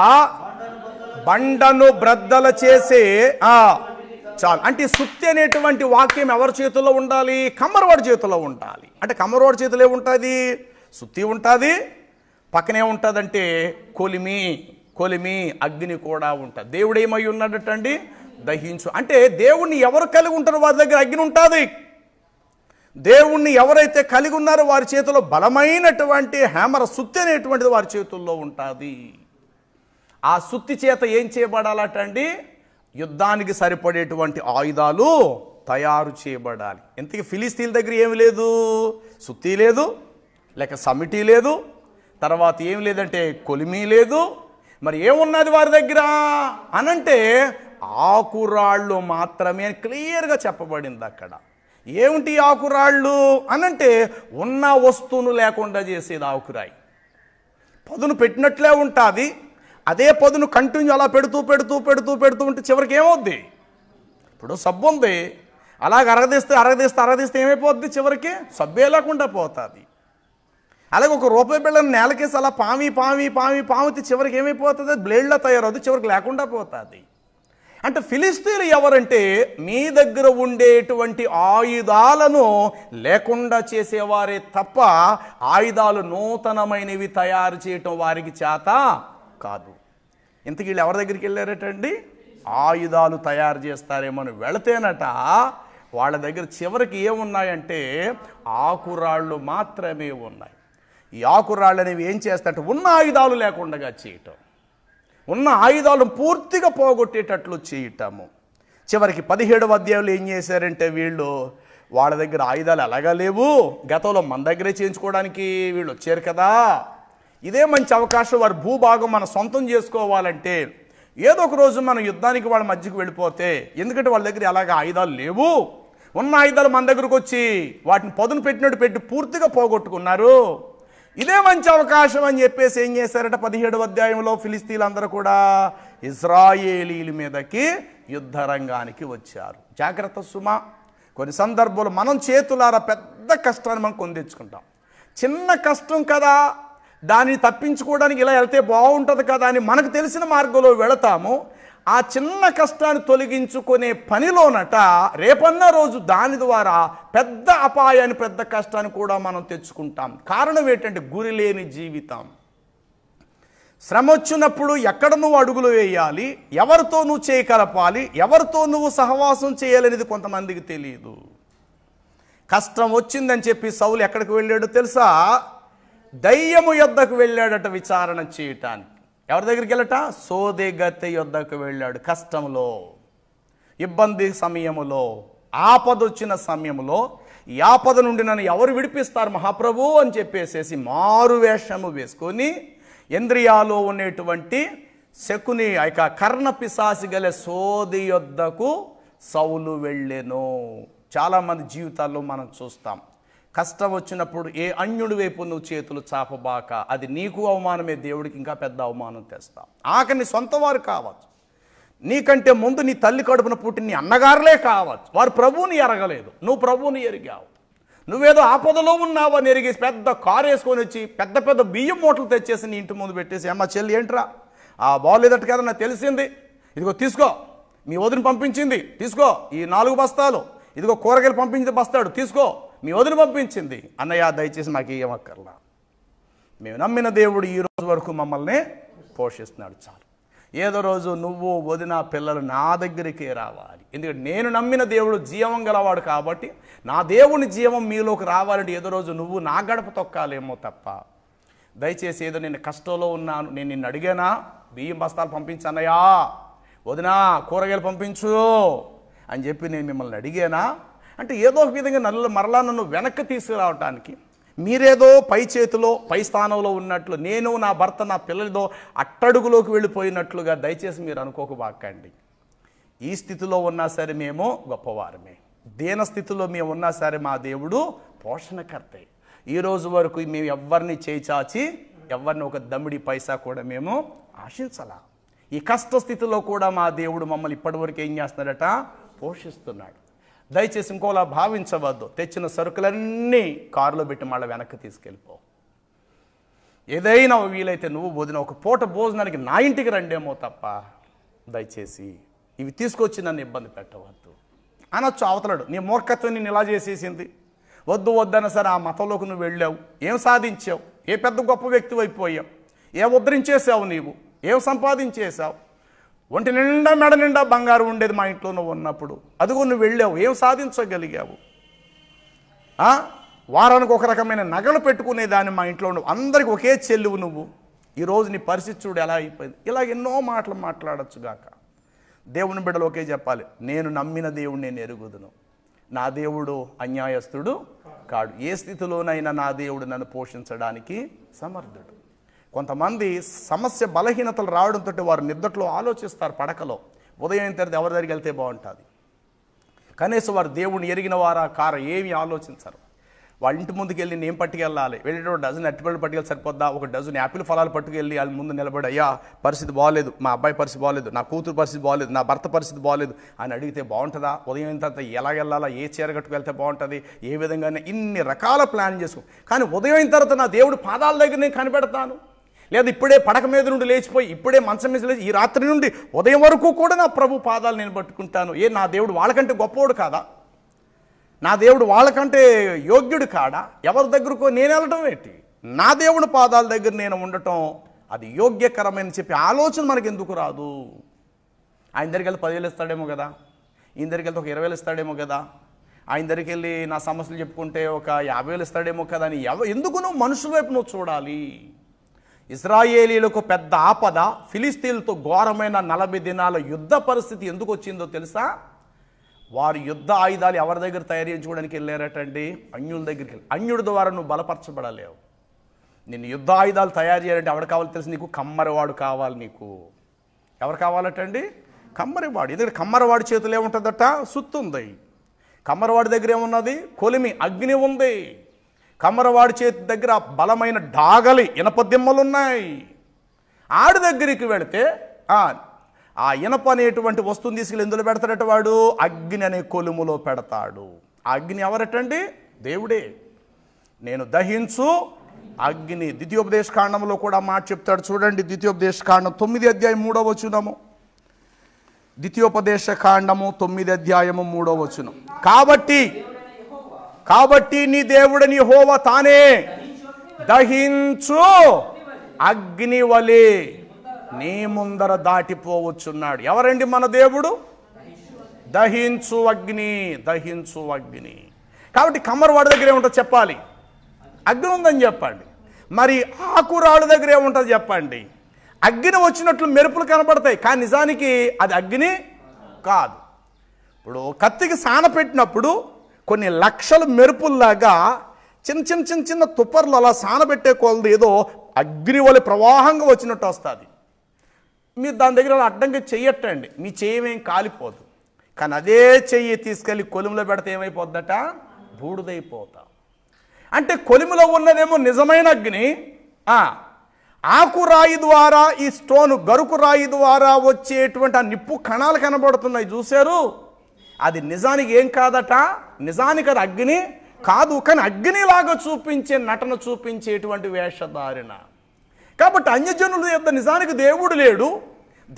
బండను బ్రద్దల చేసే. చాలు. అంటే సుత్తి అనేటువంటి వాక్యం ఎవరి చేతుల్లో ఉండాలి? కమ్మరవాడి చేతుల్లో ఉండాలి. అంటే కమ్మరవాడి చేతిలో ఏముంటుంది? సుత్తి ఉంటుంది, పక్కనే ఉంటుందంటే కొలిమి అగ్ని కూడా ఉంటుంది. దేవుడు ఏమై ఉన్నాడటండి? దహించు. అంటే దేవుణ్ణి ఎవరు కలిగి ఉంటారో వారి దగ్గర అగ్ని ఉంటుంది. దేవుణ్ణి ఎవరైతే కలిగి ఉన్నారో వారి చేతిలో బలమైనటువంటి హ్యామర్, సుత్తి అనేటువంటిది వారి చేతుల్లో ఉంటుంది. ఆ సుత్తి చేత ఏం చేయబడాలటండి? యుద్ధానికి సరిపడేటువంటి ఆయుధాలు తయారు చేయబడాలి. ఇంతకీ ఫిలిస్తీన్ల దగ్గర ఏమి లేదు? సుత్తి లేదు, లేక సమిటి లేదు, తర్వాత ఏమి లేదంటే కొలిమి లేదు. మరి ఏమున్నది వారి దగ్గర అనంటే ఆకురాళ్ళు మాత్రమే క్లియర్గా చెప్పబడింది అక్కడ. ఏమిటి ఆకురాళ్ళు అనంటే ఉన్న వస్తువును లేకుండా చేసేది ఆకురాయి. పదును పెట్టినట్లే ఉంటుంది, అదే పదును కంటిన్యూ అలా పెడుతూ ఉంటే చివరికి ఏమవుద్ది? ఇప్పుడు సబ్బు ఉంది, అలాగ అరగదీస్తే ఏమైపోద్ది? చివరికి సబ్బే లేకుండా పోతుంది. అలాగే ఒక రూపాయి బిళ్ళను నేలకేసి అలా పామితే చివరికి ఏమైపోతుంది? బ్లేడ్లా తయారవుతుంది, చివరికి లేకుండా పోతుంది. అంటే ఫిలిస్తీన్లు ఎవరంటే మీ దగ్గర ఉండేటువంటి ఆయుధాలను లేకుండా చేసేవారే తప్ప ఆయుధాలు నూతనమైనవి తయారు చేయటం వారికి చేత కాదు. ఇంతకీ వీళ్ళు ఎవరి దగ్గరికి వెళ్ళారటండి? ఆయుధాలు తయారు చేస్తారేమో అని వెళతేనట వాళ్ళ దగ్గర చివరికి ఏమున్నాయంటే ఆకురాళ్ళు మాత్రమే ఉన్నాయి. ఈ ఆకురాళ్ళు అనేవి ఏం చేస్తారంటే ఉన్న ఆయుధాలు లేకుండా చేయటం, ఉన్న ఆయుధాలను పూర్తిగా పోగొట్టేటట్లు చేయటము. చివరికి 17వ అధ్యాయంలో ఏం చేశారంటే వీళ్ళు వాళ్ళ దగ్గర ఆయుధాలు ఎలాగా లేవు, గతంలో మన దగ్గరే చేయించుకోవడానికి వీళ్ళు వచ్చారు కదా, ఇదే మంచి అవకాశం. వారి భూభాగం మనం సొంతం చేసుకోవాలంటే ఏదో ఒక రోజు మనం యుద్ధానికి వాళ్ళ మధ్యకు వెళ్ళిపోతే, ఎందుకంటే వాళ్ళ దగ్గర ఎలాగ ఆయుధాలు లేవు, ఉన్న ఆయుధాలు మన దగ్గరకు వచ్చి వాటిని పదును పెట్టినట్టు పెట్టి పూర్తిగా పోగొట్టుకున్నారు. ఇదే మంచి అవకాశం అని చెప్పేసి ఏం చేశారట? 17వ అధ్యాయంలో ఫిలిస్తీన్లందరూ కూడా ఇజ్రాయేలీల మీదకి యుద్ధ రంగానికి వచ్చారు. జాగ్రత్త సుమా, కొన్ని సందర్భాలు మనం చేతులారా పెద్ద కష్టాన్ని మనం కొని తెచ్చుకుంటాం. చిన్న కష్టం కదా, దాన్ని తప్పించుకోవడానికి ఇలా వెళ్తే బాగుంటుంది కదా అని మనకు తెలిసిన మార్గంలో వెళతాము. ఆ చిన్న కష్టాన్ని తొలగించుకునే పనిలోనట రేపన్న రోజు దాని ద్వారా పెద్ద అపాయాన్ని, పెద్ద కష్టాన్ని కూడా మనం తెచ్చుకుంటాం. కారణం ఏంటంటే గురి లేని జీవితం. శ్రమ వచ్చినప్పుడు ఎక్కడ నువ్వు అడుగులు వేయాలి, ఎవరితో నువ్వు చేయకలపాలి, ఎవరితో నువ్వు సహవాసం చేయాలనేది కొంతమందికి తెలియదు. కష్టం వచ్చిందని చెప్పి సౌలు ఎక్కడికి వెళ్ళాడో తెలుసా? దయ్యము యొద్దకు వెళ్ళాడట విచారణ చేయటానికి. ఎవరి దగ్గరికి వెళ్ళట? సోదెగత్తె యొద్దకు వెళ్ళాడు. కష్టంలో, ఇబ్బంది సమయములో, ఆపదొచ్చిన సమయంలో, ఈ ఆపద నుండి నన్ను ఎవరు విడిపిస్తారు మహాప్రభు అని చెప్పేసేసి మారు వేషము వేసుకొని ఇంద్రియాలో ఉండేటువంటి శకుని కర్ణ పిశాసి గల సోది యొద్దకు సౌలు వెళ్ళెను. చాలామంది జీవితాల్లో మనం చూస్తాం, కష్టం వచ్చినప్పుడు ఏ అన్యుడి వైపు నువ్వు చేతులు చాపబాక, అది నీకు అవమానమే, దేవుడికి ఇంకా పెద్ద అవమానం తెస్తావు. ఆఖరి నీ సొంత వారు కావచ్చు, నీకంటే ముందు నీ తల్లి కడుపున పుట్టి నీ అన్నగారులే కావచ్చు, వారు ప్రభువుని ఎరగలేదు, నువ్వు ప్రభువుని ఎరిగావు. నువ్వేదో ఆపదలో ఉన్నావని ఎరిగి పెద్ద కారు వేసుకొని వచ్చి పెద్ద పెద్ద బియ్యం మూటలు తెచ్చేసి నీ ఇంటి ముందు పెట్టేసి, అమ్మ చెల్లి ఏంట్రా బాగోలేదట కదా నాకు తెలిసింది, ఇదిగో తీసుకో, మీ వదిన పంపించింది తీసుకో, ఈ 4 బస్తాలు, ఇదిగో కూరగాయలు పంపించింది బస్తాడు తీసుకో, మీ వదిన పంపించింది. అన్నయ్య దయచేసి నాకు ఏమక్కర్లా, మేము నమ్మిన దేవుడు ఈ రోజు వరకు మమ్మల్ని పోషిస్తున్నాడు చాలు. ఏదో రోజు నువ్వు వదిన పిల్లలు నా దగ్గరికే రావాలి, ఎందుకంటే నేను నమ్మిన దేవుడు జీవం గలవాడు కాబట్టి నా దేవుని జీవం మీలోకి రావాలంటే ఏదో రోజు నువ్వు నా గడప తొక్కాలేమో తప్ప. దయచేసి ఏదో నేను కష్టంలో ఉన్నాను, నేను నిన్ను అడిగానా బియ్యం బస్తాలు పంపించన్నయ్యా, వదినా కూరగాయలు పంపించు అని చెప్పి నేను మిమ్మల్ని అడిగానా అంటే ఏదో ఒక విధంగా మరలా నన్ను వెనక్కి తీసుకురావటానికి, మీరేదో పై చేతిలో పై స్థానంలో ఉన్నట్లు, నేను నా భర్త నా పిల్లలతో అట్టడుగులోకి వెళ్ళిపోయినట్లుగా దయచేసి మీరు అనుకోకబాకండి. ఈ స్థితిలో ఉన్నా సరే మేము గొప్పవారమే, దీన స్థితిలో మేము ఉన్నా సరే మా దేవుడు పోషణకర్తే. ఈ రోజు వరకు మేము ఎవరిని చేచాచి ఎవరిని ఒక దమ్మిడి పైసా కూడా మేము ఆశించాలా. ఈ కష్ట స్థితిలో కూడా మా దేవుడు మమ్మల్ని ఇప్పటివరకు ఏం చేస్తున్నాడట? పోషిస్తున్నాడు. దయచేసి ఇంకోలా భావించవద్దు. తెచ్చిన సరుకులన్నీ కారులో పెట్టి మళ్ళీ వెనక్కి తీసుకెళ్ళిపో. ఏదైనా వీలైతే నువ్వు వదిన ఒక పూట భోజనానికి నా ఇంటికి రండేమో తప్ప దయచేసి ఇవి తీసుకొచ్చి నన్ను ఇబ్బంది పెట్టవద్దు అనొచ్చు. అవతలడు నీ మూర్ఖత్వం నేను ఇలా చేసేసింది, వద్దు వద్దన్న సరే ఆ మతంలోకి నువ్వు వెళ్ళావు, ఏం సాధించావు, ఏ పెద్ద గొప్ప వ్యక్తి అయిపోయావు, ఏం ఉద్ధరించేసావు, నీవు ఏం సంపాదించేసావు, ఒంటి నిండా మెడ నిండా బంగారం ఉండేది మా ఇంట్లో నువ్వు ఉన్నప్పుడు, అదిగో నువ్వు వెళ్ళావు, ఏం సాధించగలిగావు, వారానికి ఒక రకమైన నగలు పెట్టుకునేదాన్ని మా ఇంట్లో నువ్వు, అందరికి ఒకే చెల్లువు నువ్వు, ఈరోజు నీ పరిస్థితి చూడు ఎలా అయిపోయింది. ఇలా ఎన్నో మాటలు మాట్లాడచ్చు గాక. దేవుని బిడ్డలు ఒకే చెప్పాలి, నేను నమ్మిన దేవుడు నేను ఎరుగుదును, నా దేవుడు అన్యాయస్తుడు కాడు, ఏ స్థితిలోనైనా నా దేవుడు నన్ను పోషించడానికి సమర్థుడు. కొంతమంది సమస్య బలహీనతలు రావడంతో వారు నిద్రలో ఆలోచిస్తారు, పడకలో ఉదయం తర్వాత ఎవరి దగ్గరికి వెళ్తే బాగుంటుంది, కనీసం వారు దేవుడిని ఎరిగిన వారా కారు ఏమి ఆలోచించరు. వాళ్ళ ఇంటి ముందుకు వెళ్ళి నేను పట్టుకెళ్ళాలి, వెళ్ళేటప్పుడు డజన్ అరటిపళ్ళు పట్టుకెళ్ళి సరిపోద్దా, ఒక డజన్ యాపిల్ ఫలాలు పట్టుకెళ్ళి వాళ్ళ ముందు నిలబడి, అయ్యా పరిస్థితి బాగోలేదు, మా అబ్బాయి పరిస్థితి బాగోలేదు, నా కూతురు పరిస్థితి బాగోలేదు, నా భర్త పరిస్థితి బాగోలేదు అని అడిగితే బాగుంటుందా? ఉదయం తర్వాత ఎలా వెళ్ళాలా, ఏ చీర కట్టుకు వెళ్తే బాగుంటుంది, ఏ విధంగానే ఇన్ని రకాల ప్లాన్ చేసుకో. కానీ ఉదయం తర్వాత నా దేవుడు పాదాల దగ్గర నేను కనిపెడతాను, లేదా ఇప్పుడే పడక మీద నుండి లేచిపోయి ఇప్పుడే మంచం మీద లేచి ఈ రాత్రి నుండి ఉదయం వరకు కూడా నా ప్రభు పాదాలు నేను పట్టుకుంటాను. నా దేవుడు వాళ్ళకంటే గొప్పవాడు కాదా? నా దేవుడు వాళ్ళకంటే యోగ్యుడు కాడా? ఎవరి దగ్గరకు నేను వెళ్ళటం ఏంటి? నా దేవుని పాదాల దగ్గర నేను ఉండటం అది యోగ్యకరమని చెప్పి ఆలోచన మనకి ఎందుకు రాదు? ఆయన దగ్గరికి వెళ్ళి 10,000 ఇస్తాడేమో కదా, ఈయన దగ్గరికి వెళ్తే ఒక 20,000 ఇస్తాడేమో కదా, ఆయన దగ్గరికి వెళ్ళి నా సమస్యలు చెప్పుకుంటే ఒక 50,000 ఇస్తాడేమో కదా అని ఎందుకు నువ్వు మనుషుల వైపు నువ్వు చూడాలి? ఇశ్రాయేలీలకు పెద్ద ఆపద, ఫిలిస్తీన్లతో ఘోరమైన 40 దినాల యుద్ధ పరిస్థితి ఎందుకు వచ్చిందో తెలుసా? వారు యుద్ధ ఆయుధాలు ఎవరి దగ్గర తయారు చేయించుకోవడానికి వెళ్ళారటండి? అన్యుల దగ్గరికి వెళ్ళి. అన్యుడి ద్వారా నువ్వు బలపరచబడలేవు. నిన్ను యుద్ధ ఆయుధాలు తయారు చేయాలంటే ఎవరు కావాలి తెలుసు? నీకు కమ్మరివాడు కావాలి. నీకు ఎవరు కావాలటండి? కమ్మరివాడు. ఎందుకంటే కమ్మరివాడి చేతులు ఏముంటుందట? సుత్తు ఉంది. కమ్మరివాడి దగ్గర ఏమున్నది? కొలిమి, అగ్ని ఉంది. కమ్మరవాడి చేతి దగ్గర బలమైన డాగలి ఇనప దిమ్మలు ఉన్నాయి. ఆడి దగ్గరికి వెళితే ఆ ఇనప అనేటువంటి వస్తువుని తీసుకెళ్ళి ఎందులో పెడతాడట వాడు? అగ్ని అనే కొలుములో పెడతాడు. ఆ అగ్ని ఎవరటండి? దేవుడే. నేను దహించు అగ్ని. ద్వితీయోపదేశ కాండంలో కూడా మాట చెప్తాడు చూడండి. ద్వితీయోపదేశ కాండం 9వ అధ్యాయం 3వ వచనము. ద్వితీయోపదేశ కాండము 9వ అధ్యాయము 3వ వచనం. కాబట్టి నీ దేవుడని యెహోవా తానే దహించు అగ్ని వలె నీ ముందర దాటిపోవచ్చున్నాడు. ఎవరండి మన దేవుడు? దహించు అగ్ని, దహించు అగ్ని. కాబట్టి కమ్మరవాడి దగ్గర ఏముంటో చెప్పాలి, అగ్ని ఉందని చెప్పండి. మరి ఆకురాళ్ళ దగ్గర ఏముంటుంది చెప్పండి? అగ్ని వచ్చినట్లు మెరుపులు కనబడతాయి, కానీ నిజానికి అది అగ్ని కాదు. ఇప్పుడు కత్తికి సాన పెట్టినప్పుడు కొన్ని లక్షల మెరుపుల్లాగా చిన్న చిన్న చిన్న చిన్న తుప్పర్లు అలా సానబెట్టే కొలది ఏదో అగ్ని వలె ప్రవాహంగా వచ్చినట్టు వస్తుంది. మీరు దాని దగ్గర అడ్డంగా చెయ్యట్టండి, మీ చెయ్యేం కాలిపోదు. కానీ అదే చెయ్యి తీసుకెళ్ళి కొలిమిలో పెడితే ఏమైపోద్దట? బూడిదైపోతా. అంటే కొలిమిలో ఉన్నదేమో నిజమైన అగ్ని, ఆకురాయి ద్వారా ఈ స్టోను గరుకు రాయి ద్వారా వచ్చేటువంటి ఆ నిప్పు కణాలు కనబడుతున్నాయి చూశారు, అది నిజానికి ఏం కాదట, నిజానికి అది అగ్ని కాదు, కానీ అగ్నిలాగా చూపించే నటన చూపించేటువంటి వేషధారణ. కాబట్టి అన్యజనుల యొద్ద నిజానికి దేవుడు లేడు,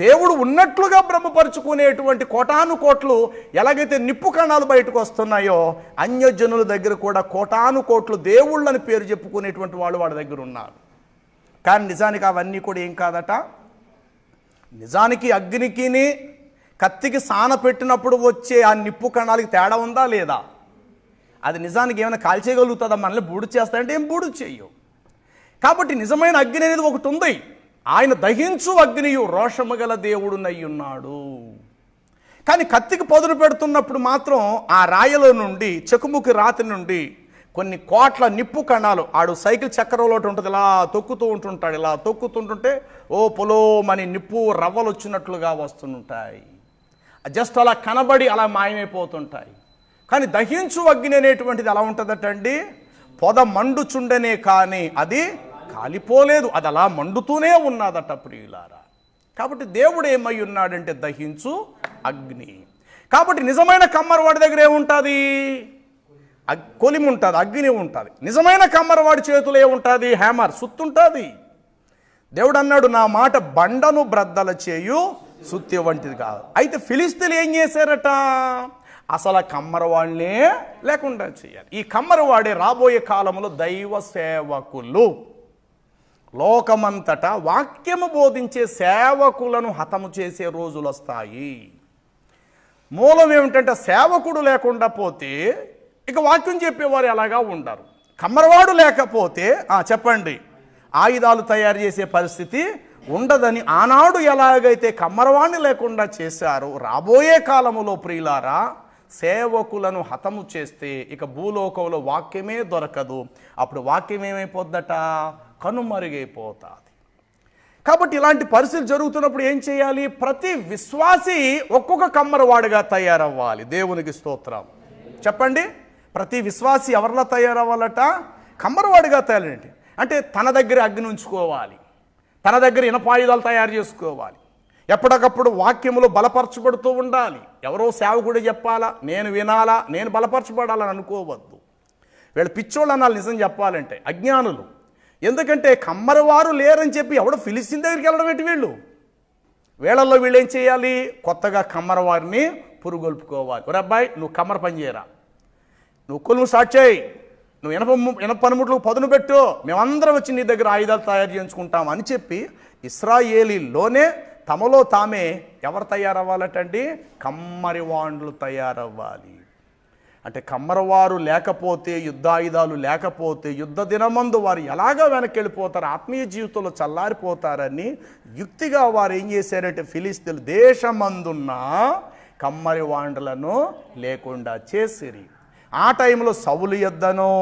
దేవుడు ఉన్నట్లుగా భ్రమపరుచుకునేటువంటి కోటాను కోట్లు ఎలాగైతే నిప్పు కణాలు బయటకు వస్తున్నాయో, అన్యజనుల దగ్గర కూడా కోటాను కోట్లు దేవుళ్ళని పేరు చెప్పుకునేటువంటి వాళ్ళు వాళ్ళ దగ్గర ఉన్నారు. కానీ నిజానికి అవన్నీ కూడా ఏం కాదట. నిజానికి అగ్నికిని కత్తికి సాన పెట్టినప్పుడు వచ్చే ఆ నిప్పు కణాలకి తేడా ఉందా లేదా? అది నిజానికి ఏమైనా కాల్చేయగలుగుతుందా? మనల్ని బూడు చేస్తాయంటే ఏం బూడు చేయవు. కాబట్టి నిజమైన అగ్ని అనేది ఒకటి ఉంది. ఆయన దహించు అగ్నియు రోషము గల దేవుడునై ఉన్నాడు. కానీ కత్తికి పదును పెడుతున్నప్పుడు మాత్రం ఆ రాయలో నుండి, చెకుముకి రాతి నుండి కొన్ని కోట్ల నిప్పు కణాలు, ఆడు సైకిల్ చక్రంలో ఉంటుంది, ఇలా తొక్కుతూ ఉంటుంటాడు, ఇలా తొక్కుతుంటుంటే ఓ పొలోమని నిప్పు రవ్వలు వచ్చినట్లుగా వస్తుంటాయి. జస్ట్ అలా కనబడి అలా మాయమైపోతుంటాయి. కానీ దహించు అగ్ని అనేటువంటిది ఎలా ఉంటుందటండి? పొద మండుచుండనే కానీ అది కాలిపోలేదు, అది అలా మండుతూనే ఉన్నదట ప్రియులారా. కాబట్టి దేవుడు ఏమై ఉన్నాడంటే దహించు అగ్ని. కాబట్టి నిజమైన కమ్మరవాడి దగ్గర ఏముంటుంది? కొలిమి ఉంటుంది, అగ్ని ఉంటుంది. నిజమైన కమ్మరవాడి చేతిలో ఏముంటుంది? హ్యామర్, సుత్తుంటుంది. దేవుడు అన్నాడు, నా మాట బండను బ్రద్దల చేయు సుత్తి వంటిది కాదు. అయితే ఫిలిస్తీన్లు ఏం చేశారట? అసలు ఆ కమ్మరవాడినే లేకుండా చేయాలి. ఈ కమ్మరవాడే రాబోయే కాలంలో దైవ సేవకులు, లోకమంతటా వాక్యము బోధించే సేవకులను హతము చేసే రోజులు వస్తాయి. మూలం ఏమిటంటే సేవకుడు లేకుండా పోతే ఇక వాక్యం చెప్పేవారు ఎలాగా ఉండరు. కమ్మరవాడు లేకపోతే చెప్పండి, ఆయుధాలు తయారు చేసే పరిస్థితి ఉండదని ఆనాడు ఎలాగైతే కమ్మరవాణ్ణి లేకుండా చేశారో, రాబోయే కాలములో ప్రియులారా సేవకులను హతము చేస్తే ఇక భూలోకంలో వాక్యమే దొరకదు. అప్పుడు వాక్యం ఏమైపోద్దట? కనుమరుగైపోతుంది. కాబట్టి ఇలాంటి పరిస్థితులు జరుగుతున్నప్పుడు ఏం చేయాలి? ప్రతి విశ్వాసి ఒక్కొక్క కమ్మరవాడిగా తయారవ్వాలి. దేవునికి స్తోత్రం చెప్పండి. ప్రతి విశ్వాసి ఎవరిలా తయారవ్వాలట? కమ్మరవాడిగా తయారండి. అంటే తన దగ్గర అగ్ని ఉంచుకోవాలి, తన దగ్గర ఇనపాయుధాలు తయారు చేసుకోవాలి, ఎప్పటికప్పుడు వాక్యములో బలపరచబడుతూ ఉండాలి. ఎవరో సేవకుడు చెప్పాలా, నేను వినాలా, నేను బలపరచబడాలని అనుకోవద్దు. వీళ్ళు పిచ్చోళ్ళు అనాలి నిజం చెప్పాలంటే, అజ్ఞానులు. ఎందుకంటే కమ్మరవారు లేరని చెప్పి ఎవడో ఫిలిస్తీన్ దగ్గరికి వెళ్ళడం ఏంటి? వీళ్ళల్లో వీళ్ళు ఏం చేయాలి? కొత్తగా కమ్మరవారిని పురుగొల్పుకోవాలి. ఒరే అబ్బాయి, నువ్వు కమ్మర పని చేయరా, నువ్వు కొలువు స్టార్ట్ చేయి, నువ్వు ఇనప పనిముట్లు పదును పెట్టు, మేమందరం వచ్చి నీ దగ్గర ఆయుధాలు తయారు చేయించుకుంటాం అని చెప్పి ఇశ్రాయేలీలోనే తమలో తామే ఎవరు తయారవ్వాలటండి? కమ్మరివాండ్లు తయారవ్వాలి. అంటే కమ్మరవారు లేకపోతే, యుద్ధాయుధాలు లేకపోతే యుద్ధ దినమందు వారు ఎలాగా వెనక్కి వెళ్ళిపోతారు, ఆత్మీయ జీవితంలో చల్లారిపోతారని యుక్తిగా వారు ఏం చేశారంటే ఫిలిస్తీన్లు దేశమందున్న కమ్మరివాండ్లను లేకుండా చేసిరి. ఆ టైంలో సౌలు యొద్దనో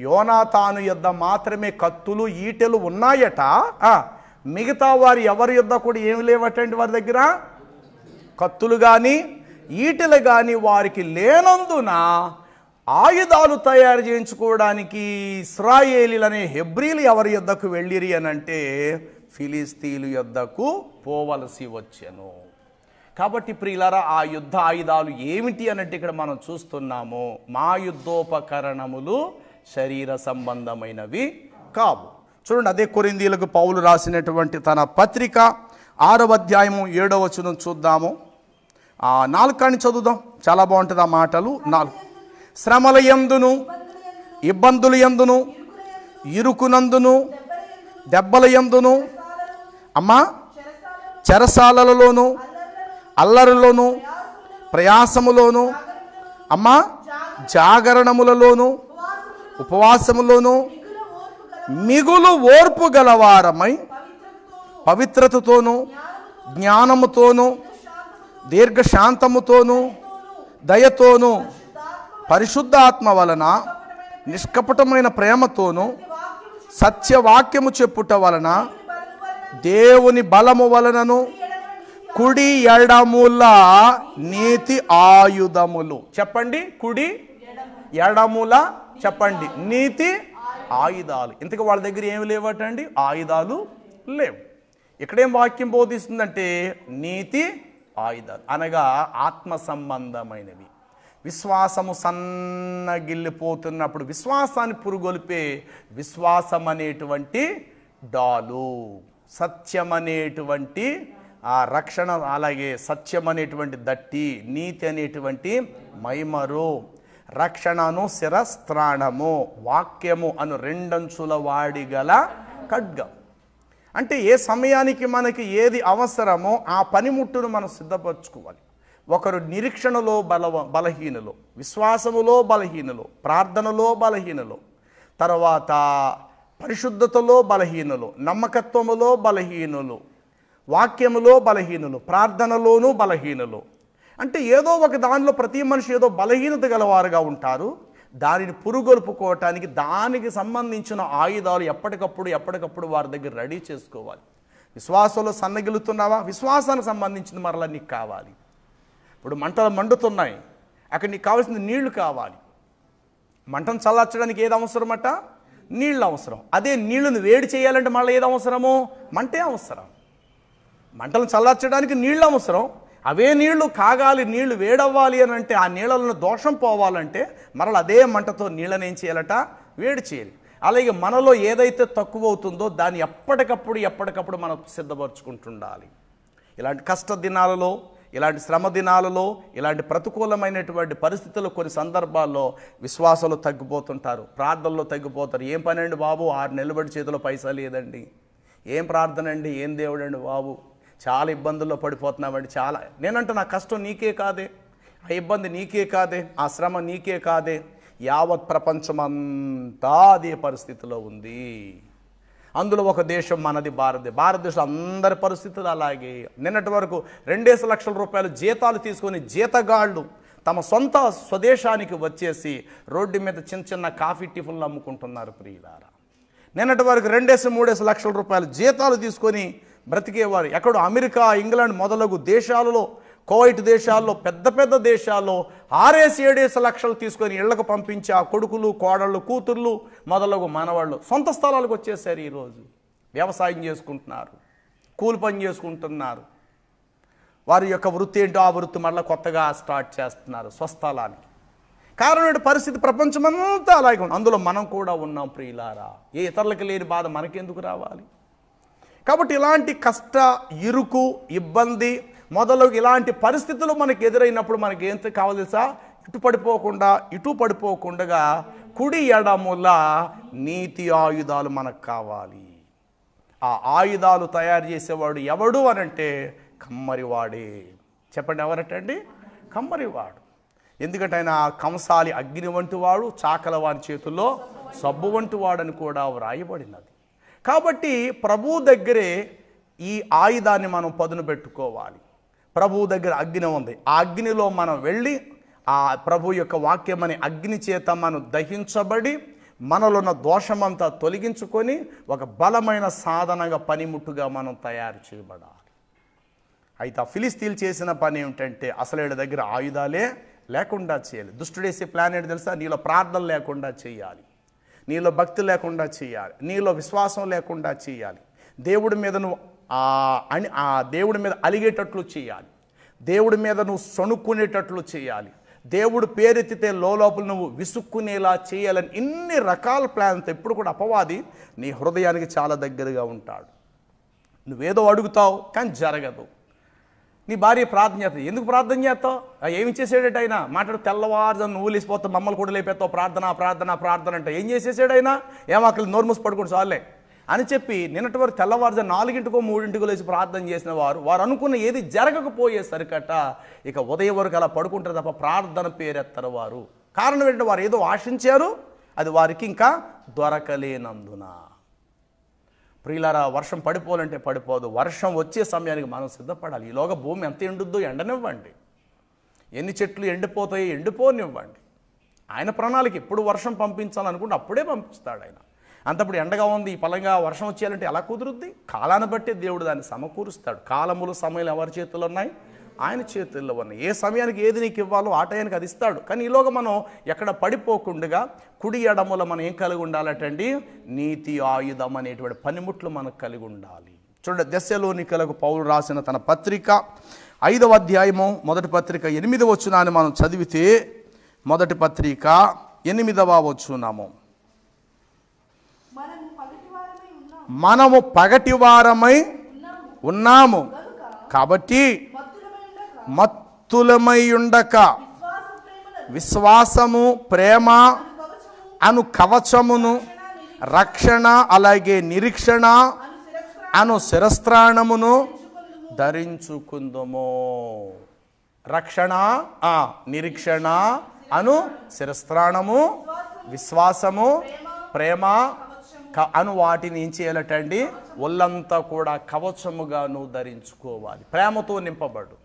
యోనాతాను యొద్ద మాత్రమే కత్తులు ఈటెలు ఉన్నాయట. మిగతా వారి ఎవరి యొద్ద కూడా ఏమి లేవటండి? వారి దగ్గర కత్తులు కానీ ఈటెలు కానీ వారికి లేనందున ఆయుధాలు తయారు చేయించుకోవడానికి ఇశ్రాయేలీలనే హెబ్రీలు ఎవరి యొద్దకు వెళ్ళిరి అని అంటే ఫిలిస్తీన్లు యొద్దకు పోవలసి వచ్చెను. కాబట్టి ప్రియులారా ఆ యుద్ధ ఆయుధాలు ఏమిటి అన్నట్టు ఇక్కడ మనం చూస్తున్నాము. మా యుద్ధోపకరణములు శరీర సంబంధమైనవి కావు. చూడండి, అదే కొరింథీయులకు పౌలు రాసినటువంటి తన పత్రిక 6వ అధ్యాయము 7వ వచనం చూద్దాము. 4 చదువుదాం, చాలా బాగుంటుంది ఆ మాటలు. 4 శ్రమల యందును ఇబ్బందుల యందును ఇరుకునందును దెబ్బల యందును అమ్మా చెరసాలలోను అల్లరిలోను ప్రయాసములోను అమ్మా జాగరణములలోను ఉపవాసములోను మిగులు ఓర్పు గలవారమై పవిత్రతతోనూ జ్ఞానముతోనూ దీర్ఘశాంతముతోనూ దయతోనూ పరిశుద్ధాత్మ వలన నిష్కపటమైన ప్రేమతోనూ సత్యవాక్యము చెప్పుట వలన దేవుని బలము వలనను కుడి ఎడముల నీతి ఆయుధములు. చెప్పండి, కుడి ఎడముల, చెప్పండి, నీతి ఆయుధాలు. ఇంతకు వాళ్ళ దగ్గర ఏమి లేవటండి? ఆయుధాలు లేవు. ఇక్కడేం వాక్యం బోధిస్తుందంటే నీతి ఆయుధాలు అనగా ఆత్మ సంబంధమైనవి. విశ్వాసము సన్నగిల్లిపోతున్నప్పుడు విశ్వాసాన్ని పురుగొల్పే విశ్వాసం అనేటువంటి డాలు, సత్యం అనేటువంటి ఆ రక్షణ, అలాగే సత్యం అనేటువంటి దట్టి, నీతి అనేటువంటి మైమరు, రక్షణను శిరస్త్రాణము, వాక్యము అను రెండంచుల వాడి గల ఖడ్గం. అంటే ఏ సమయానికి మనకి ఏది అవసరమో ఆ పనిముట్టును మనం సిద్ధపరచుకోవాలి. ఒకరు నిరీక్షణలో బలహీనులు, విశ్వాసములో బలహీనులు, ప్రార్థనలో బలహీనులు, తర్వాత పరిశుద్ధతలో బలహీనులు, నమ్మకత్వములో బలహీనులు, వాక్యములో బలహీనులు, ప్రార్థనలోనూ బలహీనులు. అంటే ఏదో ఒక దానిలో ప్రతి మనిషి ఏదో బలహీనత గలవారుగా ఉంటారు. దానిని పురుగొల్పుకోవటానికి దానికి సంబంధించిన ఆయుధాలు ఎప్పటికప్పుడు వారి దగ్గర రెడీ చేసుకోవాలి. విశ్వాసంలో సన్నగిలుతున్నావా? విశ్వాసానికి సంబంధించింది మరలా నీకు కావాలి. ఇప్పుడు మంటలు మండుతున్నాయి, అక్కడ నీకు కావాల్సింది నీళ్లు కావాలి. మంటను చల్లార్చడానికి ఏది అవసరమట? నీళ్ళు అవసరం. అదే నీళ్లను వేడి చేయాలంటే మళ్ళీ ఏది అవసరమో? మంటే అవసరం. మంటలను చల్లార్చడానికి నీళ్ళు అవసరం. అవే నీళ్లు కాగాలి, నీళ్లు వేడవ్వాలి అని అంటే, ఆ నీళ్ళలో దోషం పోవాలంటే మరలా అదే మంటతో నీళ్ళని ఏం చేయాలట? వేడి చేయాలి. అలాగే మనలో ఏదైతే తక్కువ అవుతుందో దాన్ని ఎప్పటికప్పుడు మనం సిద్ధపరచుకుంటుండాలి. ఇలాంటి కష్ట దినాలలో, ఇలాంటి శ్రమ దినాలలో, ఇలాంటి ప్రతికూలమైనటువంటి పరిస్థితుల్లో కొన్ని సందర్భాల్లో విశ్వాసాలు తగ్గిపోతుంటారు, ప్రార్థనలో తగ్గిపోతారు. ఏం పని అండి బాబు, 6 నెలలు బడి చేతిలో పైసా లేదండి, ఏం ప్రార్థన అండి, ఏం దేవుడు అండి బాబు, చాలా ఇబ్బందుల్లో పడిపోతున్నామండి. చాలా నేనంటే నా కష్టం నీకే కాదే, ఆ ఇబ్బంది నీకే కాదే, ఆ శ్రమ నీకే కాదే, యావత్ ప్రపంచమంతా అదే పరిస్థితిలో ఉంది. అందులో ఒక దేశం మనది భారతదేశం అందరి పరిస్థితులు అలాగే. నిన్నటి వరకు 2 లక్షల రూపాయలు జీతాలు తీసుకొని జీతగాళ్ళు తమ సొంత స్వదేశానికి వచ్చేసి రోడ్డు మీద చిన్న కాఫీ టిఫిన్లు అమ్ముకుంటున్నారు ప్రియులారా. నిన్నటి వరకు 2-3 లక్షల రూపాయలు జీతాలు తీసుకొని బ్రతికేవారు ఎక్కడో అమెరికా, ఇంగ్లాండ్ మొదలగు దేశాలలో, కువైట్ దేశాల్లో, పెద్ద దేశాల్లో 6-7 లక్షలు తీసుకొని ఇళ్లకు పంపించి ఆ కొడుకులు, కోడళ్ళు, కూతుర్లు మొదలగు మనవాళ్ళు సొంత స్థలాలకు వచ్చేసారు. ఈరోజు వ్యవసాయం చేసుకుంటున్నారు, కూలి పని చేసుకుంటున్నారు. వారి యొక్క వృత్తి ఏంటో ఆ వృత్తి మళ్ళీ కొత్తగా స్టార్ట్ చేస్తున్నారు స్వస్థలానికి. కారణం పరిస్థితి ప్రపంచమంతా అలాగే ఉంది, అందులో మనం కూడా ఉన్నాం ప్రియులారా. ఏ ఇతరులకు లేని బాధ మనకెందుకు రావాలి? కాబట్టి ఇలాంటి కష్ట, ఇరుకు, ఇబ్బంది మొదలగు ఇలాంటి పరిస్థితులు మనకు ఎదురైనప్పుడు మనకి ఏం కావాలి తెలుసా? ఇటు పడిపోకుండా కుడి ఎడముల నీతి ఆయుధాలు మనకు కావాలి. ఆ ఆయుధాలు తయారు చేసేవాడు ఎవడు అనంటే కమ్మరివాడే. చెప్పండి, ఎవరటండి? కమ్మరివాడు. ఎందుకంటే ఆయన కంసాలి అగ్ని వంటి వాడు, చాకల వారి చేతుల్లో సబ్బు వంటి వాడని కూడా వ్రాయబడినది. కాబట్టి ప్రభు దగ్గరే ఈ ఆయుధాన్ని మనం పదును పెట్టుకోవాలి. ప్రభు దగ్గర అగ్ని ఉంది, ఆ అగ్నిలో మనం వెళ్ళి ఆ ప్రభు యొక్క వాక్యం అనే అగ్ని చేత మనం దహించబడి మనలో ఉన్న దోషమంతా తొలగించుకొని ఒక బలమైన సాధనంగా, పనిముట్టుగా మనం తయారు చేయబడాలి. అయితే ఆ ఫిలిస్తీన్లు చేసిన పని ఏమిటంటే అసలు వీళ్ళ దగ్గర ఆయుధాలే లేకుండా చేయాలి. దుష్టుడేసే ప్లాన్ ఏంటి తెలుసా? నీలో ప్రార్థన లేకుండా చేయాలి, నీలో భక్తి లేకుండా చేయాలి, నీలో విశ్వాసం లేకుండా చేయాలి, దేవుడి మీద నువ్వు దేవుడి మీద అలిగేటట్లు చేయాలి, దేవుడి మీద నువ్వు సణుక్కునేటట్లు చేయాలి, దేవుడు పేరెత్తితే లోపల నువ్వు విసుక్కునేలా చేయాలని ఇన్ని రకాల ప్లాన్తో ఎప్పుడు కూడా అపవాది నీ హృదయానికి చాలా దగ్గరగా ఉంటాడు. నువ్వేదో అడుగుతావు కానీ జరగదు. నీ భార్య ప్రార్థన చేస్తుంది, ఎందుకు ప్రార్థన చేస్తావు? ఏమి చేసాడట ఆయన? మాట్లాడు తెల్లవారుజాము నువ్వు లేసిపోతావు, మమ్మల్ని కూడా లేపేస్తావు, ప్రార్థన అంటే ఏం చేసేసాడైనా? ఏమాకలి నోరు మూసి పడుకోండి చాలే అని చెప్పి నిన్నటి వరకు తెల్లవారుజాము 4 3 లేచి ప్రార్థన చేసిన వారు అనుకున్న ఏది జరగకపోయేసరికట ఇక ఉదయం వరకు అలా పడుకుంటారు తప్ప ప్రార్థన పేరెత్తరు వారు. కారణం ఏంటంటే వారు ఏదో ఆశించారు, అది వారికి ఇంకా దొరకలేనందున. ప్రియులారా, వర్షం పడిపోవాలంటే పడిపోదు. వర్షం వచ్చే సమయానికి మనం సిద్ధపడాలి. ఈలోగా భూమి ఎంత ఎండుద్దో ఎండనివ్వండి. ఎన్ని చెట్లు ఎండిపోతాయో ఎండిపోనివ్వండి. ఆయన ప్రణాళిక ఎప్పుడు వర్షం పంపించాలనుకుంటే అప్పుడే పంపిస్తాడు ఆయన. అంతప్పుడు ఎండగా ఉంది, ఈ పలంగా వర్షం వచ్చేయాలంటే ఎలా కుదురుద్ది? కాలాన్ని బట్టే దేవుడు దాన్ని సమకూరుస్తాడు. కాలములు సమయాలు ఎవరి చేతుల్లో ఉన్నాయి? ఆయన చేతుల్లో ఉన్నాయి. ఏ సమయానికి ఏది నీకు ఇవ్వాలో ఆ టయానికి అది ఇస్తాడు. కానీ ఈలోగా మనం ఎక్కడ పడిపోకుండా కుడి ఎడముల మనం ఏం కలిగి ఉండాలటండి? నీతి ఆయుధం అనేటువంటి పనిముట్లు మనకు కలిగి ఉండాలి. చూడండి, దెస్సలోనికలకు పౌలు రాసిన తన పత్రిక 5వ అధ్యాయము మొదటి పత్రిక 8వ వచనాన్ని మనం చదివితే, మొదటి పత్రిక 8వ వచనము, మనము పగటివారమై ఉన్నాము కాబట్టి మత్తులమై ఉండక విశ్వాసము, ప్రేమ అను కవచమును, రక్షణ అలాగే నిరీక్షణ అను శిరస్త్రాణమును ధరించుకుందుము. రక్షణ, నిరీక్షణ అను శిరస్త్రాణము, విశ్వాసము, ప్రేమ అను వాటిని ఏం చేయాలటండి? ఒళ్ళంతా కూడా కవచముగా నువ్వు ధరించుకోవాలి. ప్రేమతో నింపబడు.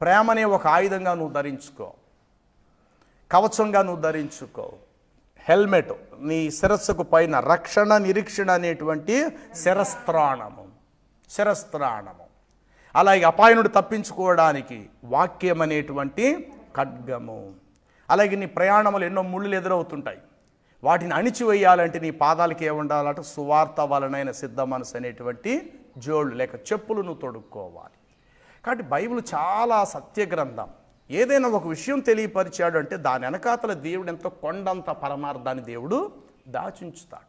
ప్రేమనే ఒక ఆయుధంగా నువ్వు ధరించుకో, కవచంగా నువ్వు ధరించుకో. హెల్మెట్ నీ శిరస్సుకు పైన రక్షణ, నిరీక్షణ అనేటువంటి శిరస్త్రాణము. అలాగే అపాయం నుండి తప్పించుకోవడానికి వాక్యం అనేటువంటి ఖడ్గము. అలాగే నీ ప్రయాణములు ఎన్నో ముళ్ళు ఎదురవుతుంటాయి. వాటిని అణిచివేయాలంటే నీ పాదాలకి ఏముండాలంటే సువార్త వలనైన సిద్ధ మనసు అనేటువంటి జోళ్ళు లేక చెప్పులు నువ్వు తొడుక్కోవాలి. కాబట్టి బైబిల్ చాలా సత్య గ్రంథం. ఏదైనా ఒక విషయం తెలియపరిచాడు అంటే దాని వెనకాతల దేవుడు ఎంతో కొండంత పరమార్థాన్ని దేవుడు దాచుంచుతాడు.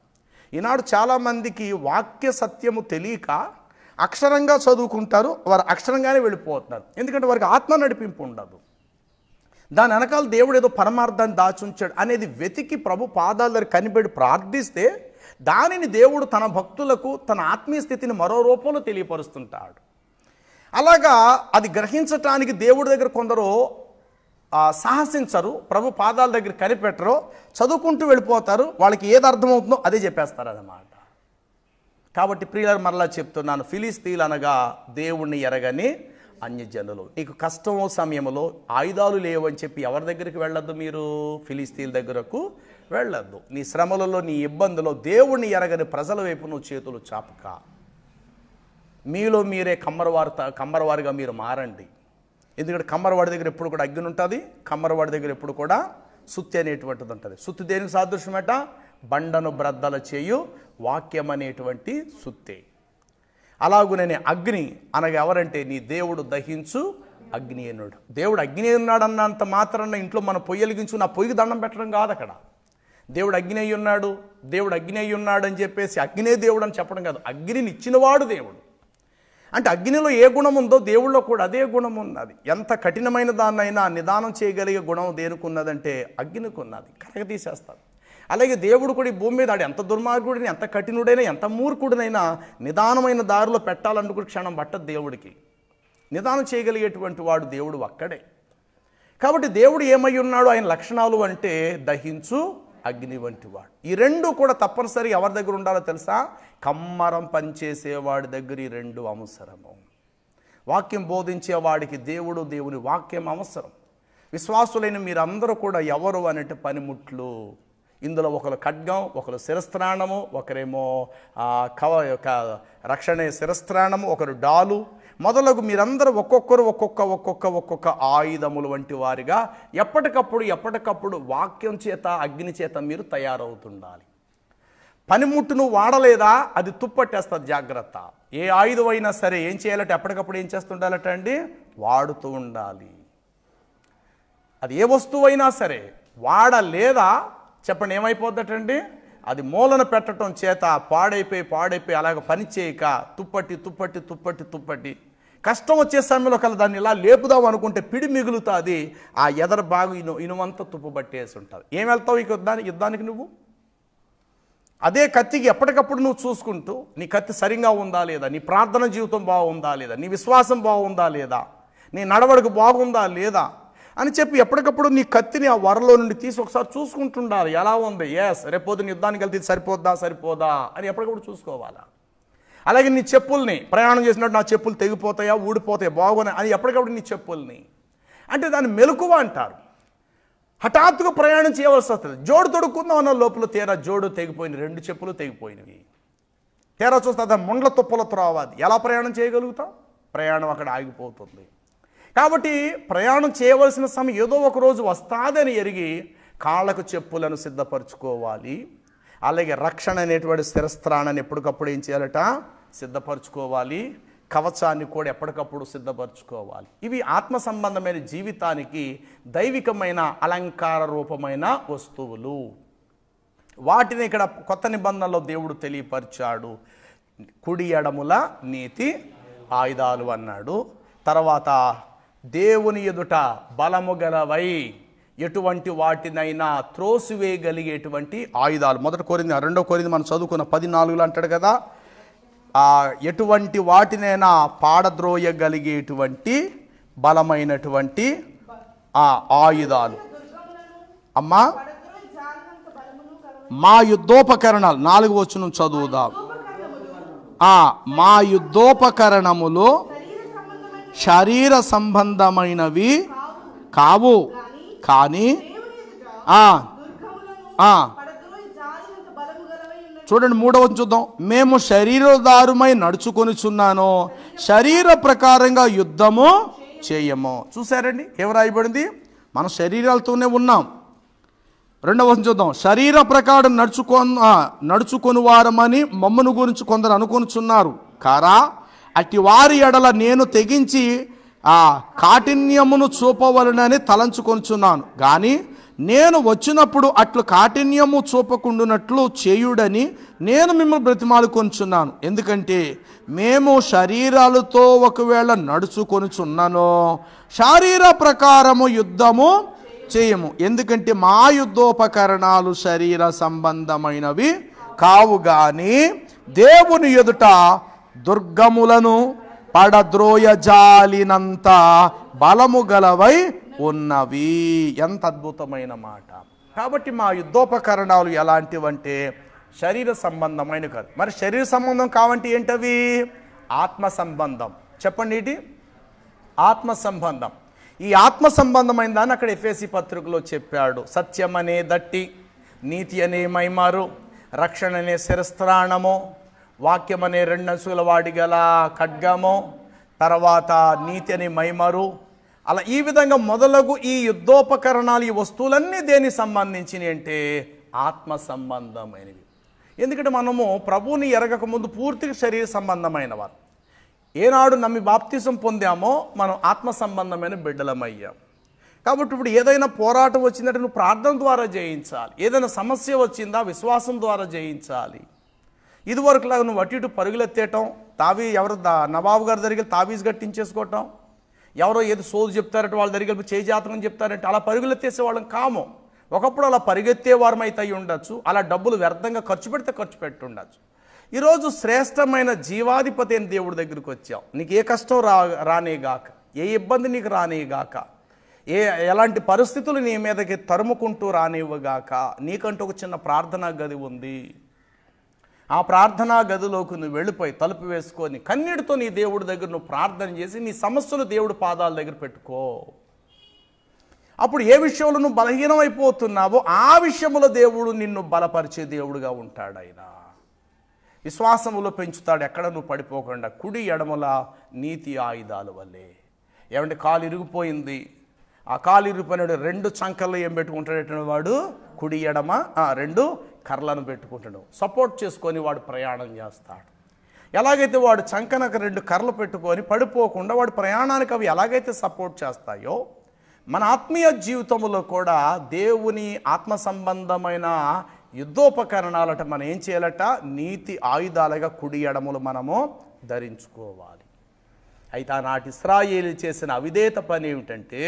ఈనాడు చాలామందికి వాక్య సత్యము తెలియక అక్షరంగా చదువుకుంటారు, వారు అక్షరంగానే వెళ్ళిపోతున్నారు. ఎందుకంటే వారికి ఆత్మ నడిపింపు ఉండదు. దాని వెనకాల దేవుడు ఏదో పరమార్థాన్ని దాచుంచాడు అనేది వెతికి ప్రభు పాదాల దగ్గర కనిపెట్టి ప్రార్థిస్తే దానిని దేవుడు తన భక్తులకు తన ఆత్మీయ స్థితిని మరో రూపంలో తెలియపరుస్తుంటాడు. అలాగా అది గ్రహించటానికి దేవుడి దగ్గర కొందరు సాహసించరు, ప్రభు పాదాల దగ్గర కనిపెట్టరు, చదువుకుంటూ వెళ్ళిపోతారు. వాళ్ళకి ఏది అర్థమవుతుందో అదే చెప్పేస్తారు అన్నమాట. కాబట్టి ప్రియులారా, మరలా చెప్తున్నాను, ఫిలిస్తీన్లు అనగా దేవుణ్ణి ఎరగని అన్యజనులు. నీకు కష్టం సమయంలో ఆయుధాలు లేవని చెప్పి ఎవరి దగ్గరికి వెళ్ళొద్దు? మీరు ఫిలిస్తీన్ల దగ్గరకు వెళ్ళొద్దు. నీ శ్రమలలో, నీ ఇబ్బందులో దేవుణ్ణి ఎరగని ప్రజల వైపు నువ్వు చేతులు చాపక మీలో మీరే కమ్మరవారిగా మీరు మారండి. ఎందుకంటే కమ్మరవాడి దగ్గర ఎప్పుడు కూడా అగ్ని ఉంటుంది, కమ్మరవాడి దగ్గర ఎప్పుడు కూడా సుత్తి అనేటువంటిది ఉంటుంది. సుత్తి దేనికి సాదృశ్యమట? బండను బ్రద్దల చేయు వాక్యం అనేటువంటి సుత్తే. అలాగునే అగ్ని అనగా ఎవరంటే నీ దేవుడు దహించు అగ్ని అన్నాడు. దేవుడు అగ్ని ఉన్నాడు అన్నంత మాత్రాన ఇంట్లో మనం పొయ్యి వెలిగించు నా పొయ్యికి దండం పెట్టడం కాదు. అక్కడ దేవుడు అగ్ని అయి ఉన్నాడు, దేవుడు అగ్ని అయి ఉన్నాడు అని చెప్పేసి అగ్నే దేవుడు అని చెప్పడం కాదు. అగ్నిని ఇచ్చినవాడు దేవుడు. అంటే అగ్నిలో ఏ గుణం ఉందో దేవుళ్ళో కూడా అదే గుణం ఉన్నది. ఎంత కఠినమైన దాన్నైనా నిదానం చేయగలిగే గుణం దేనికి ఉన్నదంటే అగ్నికి ఉన్నది, కరగతీసేస్తాడు. అలాగే దేవుడు కూడా ఈ భూమి మీద ఆడు ఎంత దుర్మార్గుడిని, ఎంత కఠినుడైనా, ఎంత మూర్ఖుడినైనా నిదానమైన దారిలో పెట్టాలనుకుని క్షణం పట్టదు దేవుడికి. నిదానం చేయగలిగేటువంటి వాడు దేవుడు ఒక్కడే. కాబట్టి దేవుడు ఏమై ఉన్నాడు, ఆయన లక్షణాలు అంటే దహించు అగ్ని వంటి వాడు. ఈ రెండు కూడా తప్పనిసరి ఎవరి దగ్గర ఉండాలో తెలుసా? కమ్మరం పనిచేసేవాడి దగ్గర ఈ రెండు అవసరము. వాక్యం బోధించేవాడికి దేవుడు, దేవుని వాక్యం అవసరం. విశ్వాసులైన మీరందరూ కూడా ఎవరు అనంటే పనిముట్లు. ఇందులో ఒకరు ఖడ్గం, ఒకరు శిరస్త్రాణము, ఒకరేమో రక్షణ శిరస్త్రాణము, ఒకరు డాలు మొదలగు మీరందరూ ఒక్కొక్క ఆయుధములు వంటి వారిగా ఎప్పటికప్పుడు వాక్యం చేత, అగ్ని చేత మీరు తయారవుతుండాలి. పనిముట్టును వాడలేదా అది తుప్పట్టేస్తుంది, జాగ్రత్త. ఏ ఆయుధం అయినా సరే ఏం చేయాలంటే ఎప్పటికప్పుడు ఏం చేస్తుండాలట అండి? వాడుతూ ఉండాలి. అది ఏ వస్తువైనా సరే వాడలేదా చెప్పండి ఏమైపోద్దటండి? అది మూలన పెట్టడం చేత పాడైపోయి అలాగ పని చేయక తుప్పట్టి కష్టం వచ్చే సమయంలో కల దాన్ని ఇలా లేపుదాం అనుకుంటే పిడి మిగులుతుంది. ఆ ఎదర బాగు ఇనుమంతా తుప్పుబట్టేసి ఉంటుంది. ఏం వెళ్తావు యుద్ధానికి నువ్వు? అదే కత్తికి ఎప్పటికప్పుడు నువ్వు చూసుకుంటూ నీ కత్తి సరిగా ఉందా లేదా, నీ ప్రార్థన జీవితం బాగుందా లేదా, నీ విశ్వాసం బాగుందా లేదా, నీ నడవడిక బాగుందా లేదా అని చెప్పి ఎప్పటికప్పుడు నీ కత్తిని ఆ వరలో నుండి తీసి ఒకసారి చూసుకుంటుండాలి. ఎలా ఉంది, ఎస్ రేపొద్దున యుద్ధానికి వెళ్తే సరిపోద్దా అని ఎప్పటికప్పుడు చూసుకోవాలా. అలాగే నీ చెప్పుల్ని ప్రయాణం చేసినట్టు నా చెప్పులు తెగిపోతాయా, ఊడిపోతాయా, బాగోనే అని ఎప్పటికప్పుడు నీ చెప్పుల్ని అంటే దాన్ని మెలకువ అంటారు. హఠాత్తుగా ప్రయాణం చేయవలసి వస్తుంది. జోడు తొడుక్కుందాం అన్న లోపల తీరా జోడు తెగిపోయినవి, 2 చెప్పులు తెగిపోయినవి. తీరా చూస్తే అది ముండ్ల తుప్పలతో రావాలి. ఎలా ప్రయాణం చేయగలుగుతాం? ప్రయాణం అక్కడ ఆగిపోతుంది. కాబట్టి ప్రయాణం చేయవలసిన సమయం ఏదో ఒక రోజు వస్తాదని ఎరిగి కాళ్ళకు చెప్పులను సిద్ధపరచుకోవాలి. అలాగే రక్షణ అనేటువంటి శిరస్త్రాణాన్ని ఎప్పటికప్పుడు ఏం చేయాలట? సిద్ధపరచుకోవాలి. కవచాన్ని కూడా ఎప్పటికప్పుడు సిద్ధపరచుకోవాలి. ఇవి ఆత్మ సంబంధమైన జీవితానికి దైవికమైన అలంకార రూపమైన వస్తువులు. వాటిని ఇక్కడ కొత్త నిబంధనలో దేవుడు తెలియపరిచాడు. కుడి ఎడముల నీతి ఆయుధాలు అన్నాడు. తర్వాత దేవుని ఎదుట బలము గలవై ఎటువంటి వాటినైనా త్రోసివేయగలిగేటువంటి ఆయుధాలు. 1 కొరింథీ 2 కొరింథీ మనం చదువుకున్న 14 అంటాడు కదా, ఎటువంటి వాటినైనా పాడద్రోయగలిగేటువంటి బలమైనటువంటి ఆయుధాలు. అమ్మా మా యుద్ధోపకరణాలు 4వ వచనం చదువుదాం. మా యుద్ధోపకరణములు శరీర సంబంధమైనవి కావు, కానీ చూడండి 3వ వచనం చూద్దాం. మేము శరీరధారుమై నడుచుకొనిచున్నాను, శరీర ప్రకారంగా యుద్ధము చేయము. చూసారండి ఏం రాయబడింది? మనం శరీరాలతోనే ఉన్నాం. 2వ వచనం చూద్దాం. శరీర ప్రకారం నడుచుకొని వారమని మమ్మను గురించి కొందరు అనుకొనిచున్నారు కారా, అట్టి వారి ఎడల నేను తెగించి కాఠిన్యమును చూపవలనని తలంచుకొనిచున్నాను. కానీ నేను వచ్చినప్పుడు అట్లు కాఠిన్యము చూపకుండునట్లు చేయుడని నేను మిమ్మల్ని బ్రతిమాలుకొనిచున్నాను. ఎందుకంటే మేము శరీరాలతో ఒకవేళ నడుచుకొనిచున్నాను, శారీర ప్రకారము యుద్ధము చేయము. ఎందుకంటే మా యుద్ధోపకరణాలు శరీర సంబంధమైనవి కావు, గాని దేవుని ఎదుట దుర్గములను పడద్రోయజాలినంత బలము గలవై ఉన్నవి. ఎంత అద్భుతమైన మాట. కాబట్టి మా యుద్ధోపకరణాలు ఎలాంటివంటే శరీర సంబంధమైన కాదు. మరి శరీర సంబంధం కావంటే ఏంటవి? ఆత్మ సంబంధం. చెప్పండి, ఏంటి? ఆత్మ సంబంధం. ఈ ఆత్మ సంబంధమైన దాన్ని అక్కడ ఎఫెసీ పత్రికలో చెప్పాడు. సత్యం అనే దట్టి, నీతి అనే మైమారు, రక్షణ అనే శిరస్త్రాణము, వాక్యం అనే 2 అంచుల వాడి గల ఖడ్గము, తర్వాత నీతి అనే మైమారు. అలా ఈ విధంగా మొదలగు ఈ యుద్ధోపకరణాలు, ఈ వస్తువులన్నీ దేనికి సంబంధించినవి అంటే ఆత్మ సంబంధమైనవి. ఎందుకంటే మనము ప్రభువుని ఎరగక ముందు పూర్తిగా శరీర సంబంధమైన వారు. ఏనాడు నమ్మి బాప్తిసం పొందామో మనం ఆత్మ సంబంధమైన బిడ్డలమయ్యాం. కాబట్టి ఇప్పుడు ఏదైనా పోరాటం వచ్చిందంటే నువ్వు ప్రార్థన ద్వారా జయించాలి. ఏదైనా సమస్య వచ్చిందా విశ్వాసం ద్వారా జయించాలి. ఇదివరకులాగా నువ్వు అటు ఇటు పరుగులెత్తేయటం, ఎవరు నవాబు గారి దగ్గరికి తావీజ్ కట్టించేసుకోవటం, ఎవరో ఏదో సోదు చెప్తారంటే వాళ్ళ దగ్గరికి చేయి జాతకం చెప్తారంటే అలా పరుగులెత్తేసే వాళ్ళం కాము. ఒకప్పుడు అలా పరిగెత్తేవారం అయితే అయి ఉండొచ్చు, అలా డబ్బులు వ్యర్థంగా ఖర్చు పెట్టి ఉండొచ్చు. ఈరోజు శ్రేష్టమైన జీవాధిపతి అయిన దేవుడి దగ్గరికి వచ్చావు. నీకు ఏ కష్టం రానేగాక, ఏ ఇబ్బంది నీకు రానేగాక, ఎలాంటి పరిస్థితులు నీ మీదకి తరుముకుంటూ రానివ్వగాక. నీకంటూ ఒక చిన్న ప్రార్థనా గది ఉంది. ఆ ప్రార్థనా గదిలోకి నువ్వు వెళ్ళిపోయి తలుపు వేసుకొని కన్నీటితో నీ దేవుడి దగ్గర నువ్వు ప్రార్థన చేసి నీ సమస్యలు దేవుడి పాదాల దగ్గర పెట్టుకో. అప్పుడు ఏ విషయంలో నువ్వు బలహీనమైపోతున్నావో ఆ విషయంలో దేవుడు నిన్ను బలపరిచే దేవుడుగా ఉంటాడు. ఆయన విశ్వాసములో పెంచుతాడు, ఎక్కడ నువ్వు పడిపోకుండా. కుడి ఎడమల నీతి ఆయుధాల వల్లే. ఏమంటే కాలు ఇరిగిపోయింది, ఆ కాలు ఇరిగిపోయినాడు 2 చంకల్లో ఏం పెట్టుకుంటాడు వాడు? కుడి ఎడమ 2 కర్రలను పెట్టుకుంటాడు. సపోర్ట్ చేసుకొని వాడు ప్రయాణం చేస్తాడు. ఎలాగైతే వాడు చంకనకు 2 కర్రలు పెట్టుకొని పడిపోకుండా వాడు ప్రయాణానికి అవి ఎలాగైతే సపోర్ట్ చేస్తాయో, మన ఆత్మీయ జీవితంలో కూడా దేవుని ఆత్మ సంబంధమైన యుద్ధోపకరణాలట మనం ఏం చేయాలట? నీతి ఆయుధాలుగా కుడి ఎడములు మనము ధరించుకోవాలి. అయితే ఆనాటి ఇశ్రాయేలు చేసిన అవిధేయత పని ఏమిటంటే,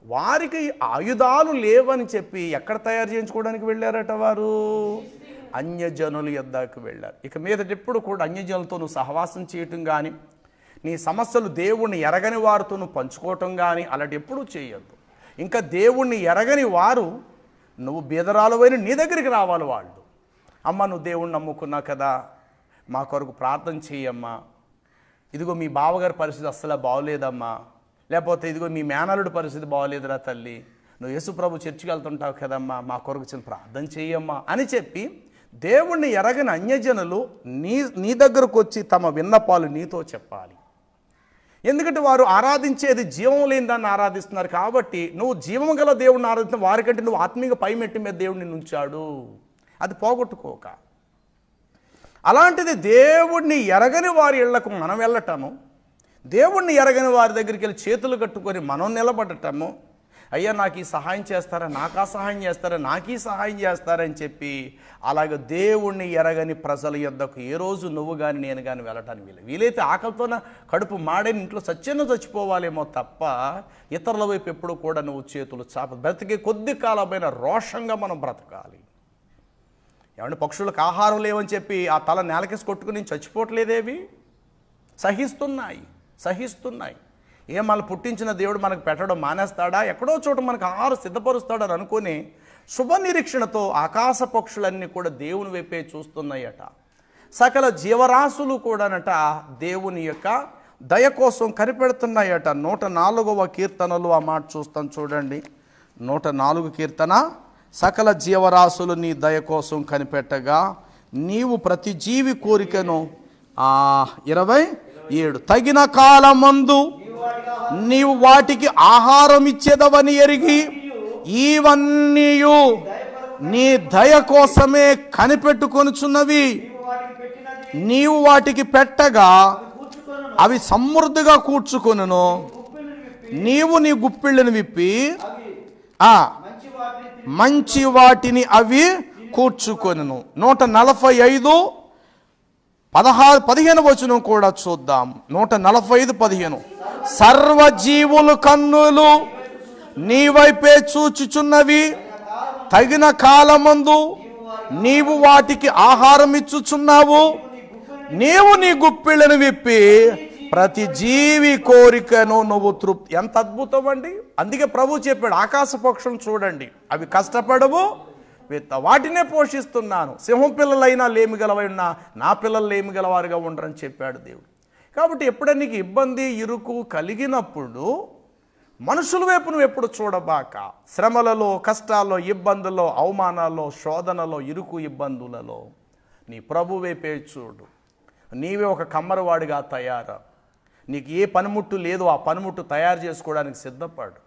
వారికి ఆయుధాలు లేవని చెప్పి ఎక్కడ తయారు చేయించుకోవడానికి వెళ్ళారట? వారు అన్యజనుల యొద్దకు వెళ్ళారు. ఇక మీదట ఎప్పుడు కూడా అన్యజనులతో నువ్వు సహవాసం చేయటం కానీ, నీ సమస్యలు దేవుణ్ణి ఎరగని వారితో నువ్వు పంచుకోవటం కానీ అలాంటి ఎప్పుడూ చేయొద్దు. ఇంకా దేవుణ్ణి ఎరగని వారు నువ్వు బీదరాలువైన నీ దగ్గరికి రావాలి. వాళ్ళు, అమ్మ నువ్వు దేవుణ్ణి నమ్ముకున్నావు కదా, మా కొరకు ప్రార్థన చేయమ్మా, ఇదిగో మీ బావగారి పరిస్థితి అస్సలు బాగోలేదమ్మా, లేకపోతే ఇదిగో మీ మేనల్లుడి పరిస్థితి బాగోలేదురా తల్లి, నువ్వు యేసుప్రభు చర్చికి వెళ్తుంటావు కదమ్మా, మా కొరకు చిన్న ప్రార్థన చేయమ్మా అని చెప్పి దేవుణ్ణి ఎరగని అన్యజనులు నీ దగ్గరకు వచ్చి తమ విన్నపాలు నీతో చెప్పాలి. ఎందుకంటే వారు ఆరాధించేది జీవం లేని దాన్ని ఆరాధిస్తున్నారు కాబట్టి, నువ్వు జీవం గల దేవుడిని ఆరాధిస్తున్న వారికంటే నువ్వు ఆత్మీయ పైమెట్టి మీద దేవుడిని ఉంచాడు, అది పోగొట్టుకోక. అలాంటిది దేవుడిని ఎరగని వారి ఇళ్లకు మనం వెళ్ళటము, దేవుణ్ణి ఎరగని వారి దగ్గరికి వెళ్ళి చేతులు కట్టుకొని మనం నిలబడటము, అయ్యా నాకు ఈ సహాయం చేస్తారా, నాకు ఆ సహాయం చేస్తారా, నాకు ఈ సహాయం చేస్తారని చెప్పి అలాగే దేవుణ్ణి ఎరగని ప్రజల యొద్దకు ఏ రోజు నువ్వు కానీ నేను కానీ వెళ్ళటానికి వీలైతే ఆకలితోన కడుపు మాడని ఇంట్లో సత్యంగా చచ్చిపోవాలేమో తప్ప ఇతరుల వైపు ఎప్పుడు కూడా నువ్వు చేతులు బ్రతికే కొద్ది కాలమైన రోషంగా మనం బ్రతకాలి. ఏమంటే పక్షులకు ఆహారం లేవని చెప్పి ఆ తల నేలకేసి కొట్టుకుని చచ్చిపోవట్లేదేవి, సహిస్తున్నాయి. మళ్ళీ పుట్టించిన దేవుడు మనకు పెట్టడం మానేస్తాడా, ఎక్కడో చోట మనకు ఆహారం సిద్ధపరుస్తాడని అనుకుని శుభ నిరీక్షణతో ఆకాశ పక్షులన్నీ కూడా దేవుని వైపే చూస్తున్నాయట. సకల జీవరాశులు కూడానట దేవుని యొక్క దయ కోసం కనిపెడుతున్నాయట. 104వ కీర్తనలు ఆ మాట చూస్తాం చూడండి. 104 కీర్తన, సకల జీవరాశులు నీ దయ కోసం కనిపెట్టగా నీవు ప్రతి జీవి కోరికను 27 తగిన కాలమందు నీవు వాటికి ఆహారం ఇచ్చేదవని ఎరిగి ఇవన్నీ నీ దయ కోసమే కనిపెట్టుకొనుచున్నవి. నీవు వాటికి పెట్టగా అవి సమృద్ధిగా కూర్చుకొనును. నీవు నీ గుప్పిళ్ళను విప్పి మంచి వాటిని అవి కూర్చుకొనును. 145 15 వచనం కూడా చూద్దాం. 145:15 సర్వజీవులు కన్నులు నీ వైపే చూచుచున్నవి, తగిన కాలమందు నీవు వాటికి ఆహారం ఇచ్చుచున్నావు. నీవు నీ గుప్పిళ్ళను విప్పి ప్రతి జీవి కోరికను నువ్వు తృప్తి. ఎంత అద్భుతం అండి. అందుకే ప్రభు చెప్పాడు, ఆకాశ పక్షులను చూడండి, అవి కష్టపడవు, వాటినే పోషిస్తున్నాను. సింహం పిల్లలైనా లేమిగలవై ఉన్నా నా పిల్లలు లేమిగలవారుగా ఉండరని చెప్పాడు దేవుడు. కాబట్టి ఎప్పుడైనా నీకు ఇబ్బంది ఇరుకు కలిగినప్పుడు మనుషుల వైపు నువ్వు ఎప్పుడు చూడబాక. శ్రమలలో, కష్టాల్లో, ఇబ్బందుల్లో, అవమానాల్లో, శోధనలో, ఇరుకు ఇబ్బందులలో నీ ప్రభు వైపే చూడు. నీవే ఒక కమ్మరవాడిగా తయారా. నీకు ఏ పనిముట్టు లేదో ఆ పనిముట్టు తయారు చేసుకోవడానికి సిద్ధపడు.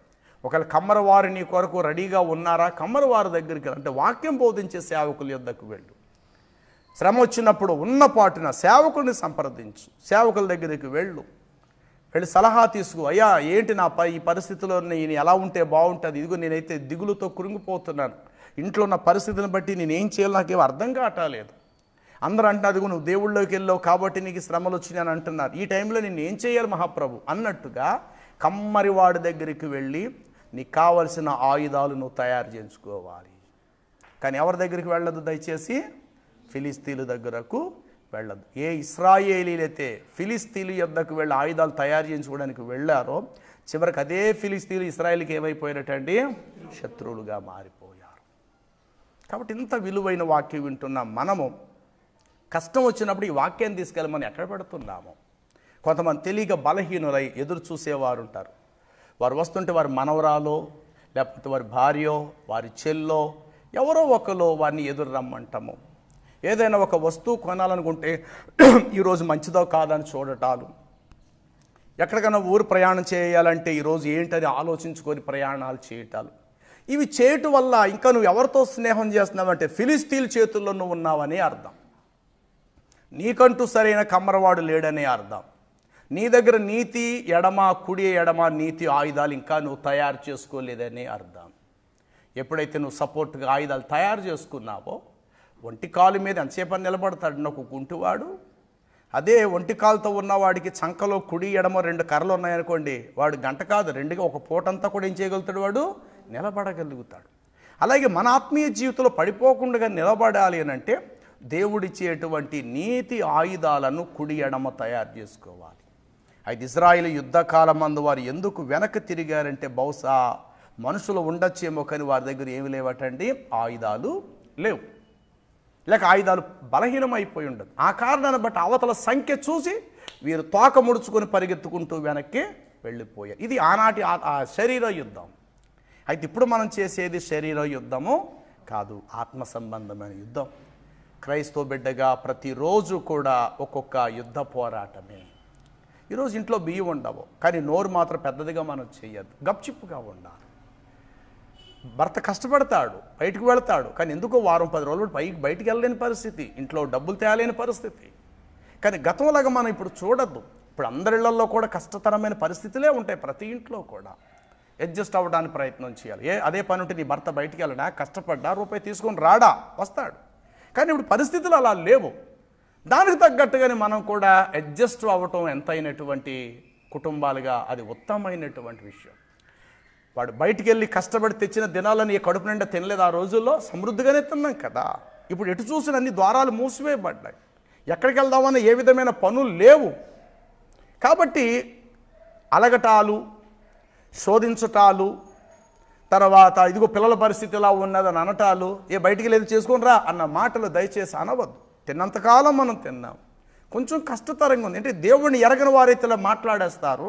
ఒకవేళ కమ్మరవారు నీ కొరకు రెడీగా ఉన్నారా, కమ్మరవారి దగ్గరికి అంటే వాక్యం బోధించే సేవకుల యొద్దకు వెళ్ళు. శ్రమ వచ్చినప్పుడు ఉన్నపాటున సేవకుల్ని సంప్రదించు, సేవకుల దగ్గరికి వెళ్ళి సలహా తీసుకో. అయ్యా ఏంటి ఈ పరిస్థితిలో నేను ఎలా ఉంటే బాగుంటుంది, ఇదిగో నేనైతే దిగులుతో కృంగిపోతున్నాను, ఇంట్లో ఉన్న పరిస్థితిని బట్టి నేనేం చేయాలో నాకేమో అర్థం కావట్లేదు. అందరూ అంటున్నారు అదిగో నువ్వు దేవుళ్ళలోకి వెళ్ళావు కాబట్టి నీకు శ్రమలు వచ్చినాయని అంటున్నారు, ఈ టైంలో నేను ఏం చేయాలి మహాప్రభు అన్నట్టుగా కమ్మరివాడి దగ్గరికి వెళ్ళి నీకు కావలసిన ఆయుధాలు నువ్వు తయారు చేయించుకోవాలి. కానీ ఎవరి దగ్గరికి వెళ్ళదు, దయచేసి ఫిలిస్తీన్ల దగ్గరకు వెళ్ళదు. ఏ ఇశ్రాయేలీలైతే ఫిలిస్తీన్ల యొద్దకు వెళ్ళి ఆయుధాలు తయారు చేయించుకోవడానికి వెళ్ళారో చివరికి అదే ఫిలిస్తీన్లు ఇశ్రాయేలుకి ఏమైపోయారటండి, శత్రువులుగా మారిపోయారు. కాబట్టి ఇంత విలువైన వాక్యం వింటున్నాం మనము. కష్టం వచ్చినప్పుడు ఈ వాక్యాన్ని తీసుకెళ్ళి మనం ఎక్కడ పెడుతున్నాము. కొంతమంది తెలియక బలహీనులై ఎదురు చూసేవారు ఉంటారు. వారు వస్తుంటే వారి మనవరాలో లేకపోతే వారి భార్యో వారి చెల్లో ఎవరో ఒకరు వారిని ఎదురు రమ్మంటాము. ఏదైనా ఒక వస్తువు కొనాలనుకుంటే ఈరోజు మంచిదో కాదని చూడటాలు, ఎక్కడికైనా ఊరు ప్రయాణం చేయాలంటే ఈరోజు ఏంటని ఆలోచించుకొని ప్రయాణాలు చేయటాలు, ఇవి చేయటం వల్ల ఇంకా నువ్వు ఎవరితో స్నేహం చేస్తున్నావంటే ఫిలిస్తీన్ చేతుల్లో నువ్వు ఉన్నావని అర్థం. నీకంటూ సరైన కమ్మరవాడు లేడనే అర్థం. నీ దగ్గర నీతి ఎడమ కుడి ఎడమ నీతి ఆయుధాలు ఇంకా నువ్వు తయారు చేసుకోలేదనే అర్థం. ఎప్పుడైతే నువ్వు సపోర్ట్గా ఆయుధాలు తయారు చేసుకున్నావో ఒంటి కాలు మీద ఎంతసేపని నిలబడతాడు ఒక గుంటువాడు. అదే ఒంటి కాలుతో ఉన్నవాడికి చంకలో కుడి ఎడమ 2 కర్రలు ఉన్నాయనుకోండి, వాడు గంట కాదు 2గా ఒక పూటంతా కూడా ఏం చేయగలుగుతాడు, వాడు నిలబడగలుగుతాడు. అలాగే మన ఆత్మీయ జీవితంలో పడిపోకుండా నిలబడాలి అని అంటే దేవుడిచ్చేటువంటి నీతి ఆయుధాలను కుడి ఎడమ తయారు చేసుకోవాలి. అయితే ఇశ్రాయేలు యుద్ధకాలం మందు వారు ఎందుకు వెనక్కి తిరిగారంటే బహుశా మనుషులు ఉండొచ్చేమో కానీ వారి దగ్గర ఏమి లేవటండి, ఆయుధాలు లేవు. లేక ఆయుధాలు బలహీనమైపోయి ఉండదు. ఆ కారణాన్ని బట్టి అవతల సంఖ్య చూసి వీరు తోక ముడుచుకొని పరిగెత్తుకుంటూ వెనక్కి వెళ్ళిపోయారు. ఇది ఆనాటి శరీర యుద్ధం. అయితే ఇప్పుడు మనం చేసేది శరీర యుద్ధము కాదు, ఆత్మ సంబంధమైన యుద్ధం. క్రైస్తవ బిడ్డగా ప్రతిరోజు కూడా ఒక్కొక్క యుద్ధ పోరాటమే. ఈరోజు ఇంట్లో బియ్యం ఉండవు, కానీ నోరు మాత్రం పెద్దదిగా మనం చేయొద్దు, గప్చిప్పుగా ఉండాలి. భర్త కష్టపడతాడు, బయటకు వెళతాడు, కానీ ఎందుకో వారం 10 రోజులు బయటికి వెళ్ళలేని పరిస్థితి, ఇంట్లో డబ్బులు తేలేని పరిస్థితి. కానీ గతంలాగా మనం ఇప్పుడు చూడద్దు. ఇప్పుడు అందరిళ్లలో కూడా కష్టతరమైన పరిస్థితులే ఉంటాయి, ప్రతి ఇంట్లో కూడా. అడ్జస్ట్ అవ్వడానికి ప్రయత్నం చేయాలి. అదే పని ఉంటే నీ భర్త బయటికి వెళ్ళడా, కష్టపడ్డా, రూపాయి తీసుకొని రాడా, వస్తాడు. కానీ ఇప్పుడు పరిస్థితులు అలా లేవు. దానికి తగ్గట్టుగానే మనం కూడా అడ్జస్ట్ అవ్వటం ఎంతైనటువంటి కుటుంబాలుగా అది ఉత్తమమైనటువంటి విషయం. వాడు బయటికి వెళ్ళి కష్టపడి తెచ్చిన దినాలని కడుపు నిండా తినలేదు. ఆ రోజుల్లో సమృద్ధిగానే తిన్నాం కదా. ఇప్పుడు ఎటు చూసిన అన్ని ద్వారాలు మూసివేయబడ్డాయి, ఎక్కడికి వెళ్దామని ఏ విధమైన పనులు లేవు. కాబట్టి అలగటాలు, శోధించటాలు, తర్వాత ఇదిగో పిల్లల పరిస్థితి ఇలా ఉన్నదని అనటాలు, బయటికి లేదు చేసుకొని రా అన్న మాటలు దయచేసి అనవద్దు. తిన్నంతకాలం మనం తిన్నాం, కొంచెం కష్టతరంగా ఉంది అంటే దేవుణ్ణి ఎరగని వారైతే ఇలా మాట్లాడేస్తారు,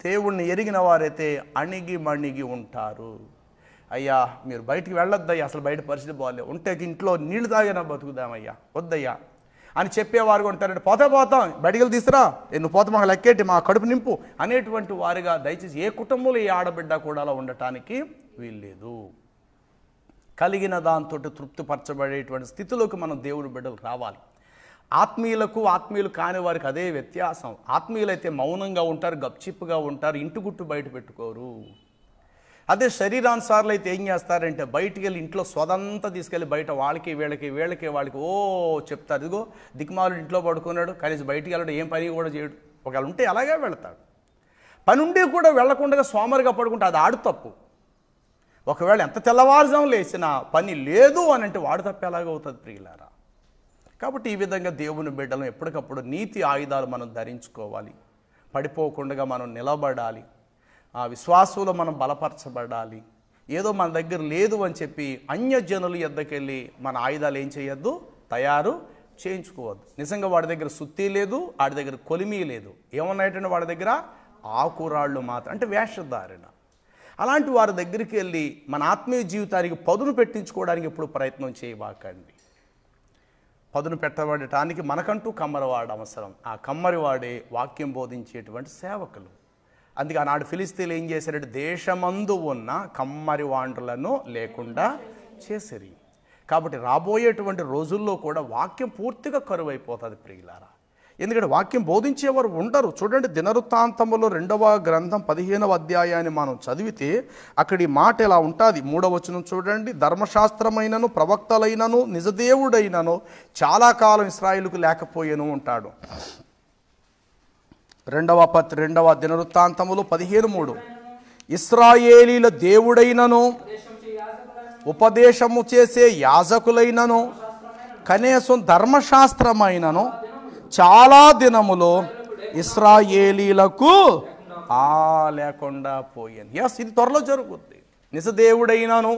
దేవుణ్ణి ఎరిగిన వారైతే అణిగి మణిగి ఉంటారు. అయ్యా మీరు బయటికి వెళ్ళొద్దయ్యా, అసలు బయట పరిస్థితి బాగాలేదు, ఉంటే ఇంట్లో నీళ్లు తాగినా బతుకుదామయ్యా, వద్దయ్యా అని చెప్పేవారుగా ఉంటారంటే పోతాం బయటికి వెళ్ళి తీసురా, నువ్వు పోతే మాకు లెక్కేటి, మా కడుపు నింపు అనేటువంటి వారిగా దయచేసి ఏ కుటుంబంలో ఏ ఆడబిడ్డ కూడా అలా ఉండటానికి వీల్లేదు. కలిగిన దాంతో తృప్తిపరచబడేటువంటి స్థితిలోకి మనం దేవుని బిడ్డలు రావాలి. ఆత్మీయులు కాని వారికి అదే వ్యత్యాసం. ఆత్మీయులైతే మౌనంగా ఉంటారు, గప్చిప్పుగా ఉంటారు, ఇంటి గుట్టు బయట పెట్టుకోరు. అదే శరీరానుసారులు అయితే ఏం చేస్తారంటే బయటికి వెళ్ళి ఇంట్లో స్వదంతా తీసుకెళ్ళి బయట వీళ్ళకి ఓ చెప్తారు. ఇదిగో దిక్మాలు ఇంట్లో పడుకున్నాడు, కనీసం బయటికి వెళ్ళడం ఏం పని కూడా చేయడు. ఒకవేళ ఉంటే అలాగే వెళతాడు. పని ఉండి కూడా వెళ్లకుండా సోమరిగా పడుకుంటే అది ఆడు తప్పు. ఒకవేళ ఎంత తెల్లవారుజాము లేచినా పని లేదు అని అంటే వాడు తప్పు ఎలాగవుతుంది ప్రియులారా? కాబట్టి ఈ విధంగా దేవుని బిడ్డలను ఎప్పటికప్పుడు నీతి ఆయుధాలు మనం ధరించుకోవాలి. పడిపోకుండా మనం నిలబడాలి. ఆ విశ్వాసంలో మనం బలపరచబడాలి. ఏదో మన దగ్గర లేదు అని చెప్పి అన్యజనుల యొద్దకెళ్ళి మన ఆయుధాలు ఏం చేయొద్దు, తయారు చేయించుకోవద్దు. నిజంగా వాడి దగ్గర సుత్తి లేదు, వాడి దగ్గర కొలిమి లేదు, ఏమన్నాయంటే వాడి దగ్గర ఆకురాళ్ళు మాత్రం, అంటే వేషధారణ. అలాంటి వారి దగ్గరికి వెళ్ళి మన ఆత్మీయ జీవితానికి పదును పెట్టించుకోవడానికి ఎప్పుడు ప్రయత్నం చేయబాకండి. పదును పెట్టబడటానికి మనకంటూ కమ్మరివాడు అవసరం. ఆ కమ్మరివాడే వాక్యం బోధించేటువంటి సేవకులు. అందుకే ఆనాడు ఫిలిస్తీన్లు ఏం చేశారంటే దేశమందు ఉన్న కమ్మరివాండ్రులను లేకుండా చేసిరి. కాబట్టి రాబోయేటువంటి రోజుల్లో కూడా వాక్యం పూర్తిగా కరువైపోతుంది ప్రియులారా. ఎందుకంటే వాక్యం బోధించేవారు ఉండరు. చూడండి, దినవృత్తాంతములో 2వ గ్రంథం 15వ అధ్యాయాన్ని మనం చదివితే అక్కడి మాట ఇలా ఉంటుంది. 3వ వచనం చూడండి. ధర్మశాస్త్రమైనను ప్రవక్తలైనను నిజదేవుడైనను చాలా కాలం ఇశ్రాయేలుకు లేకపోయేను ఉంటాడు. 2వ దినవృత్తాంతములో 15:3 ఇశ్రాయేలీల దేవుడైనను ఉపదేశము చేసే యాజకులైనను కనీసం ధర్మశాస్త్రమైనను చాలా దినములో ఇశ్రాయేలీలకు లేకుండా పోయాను. ఇది త్వరలో జరుగుద్ది. నిజదేవుడైనను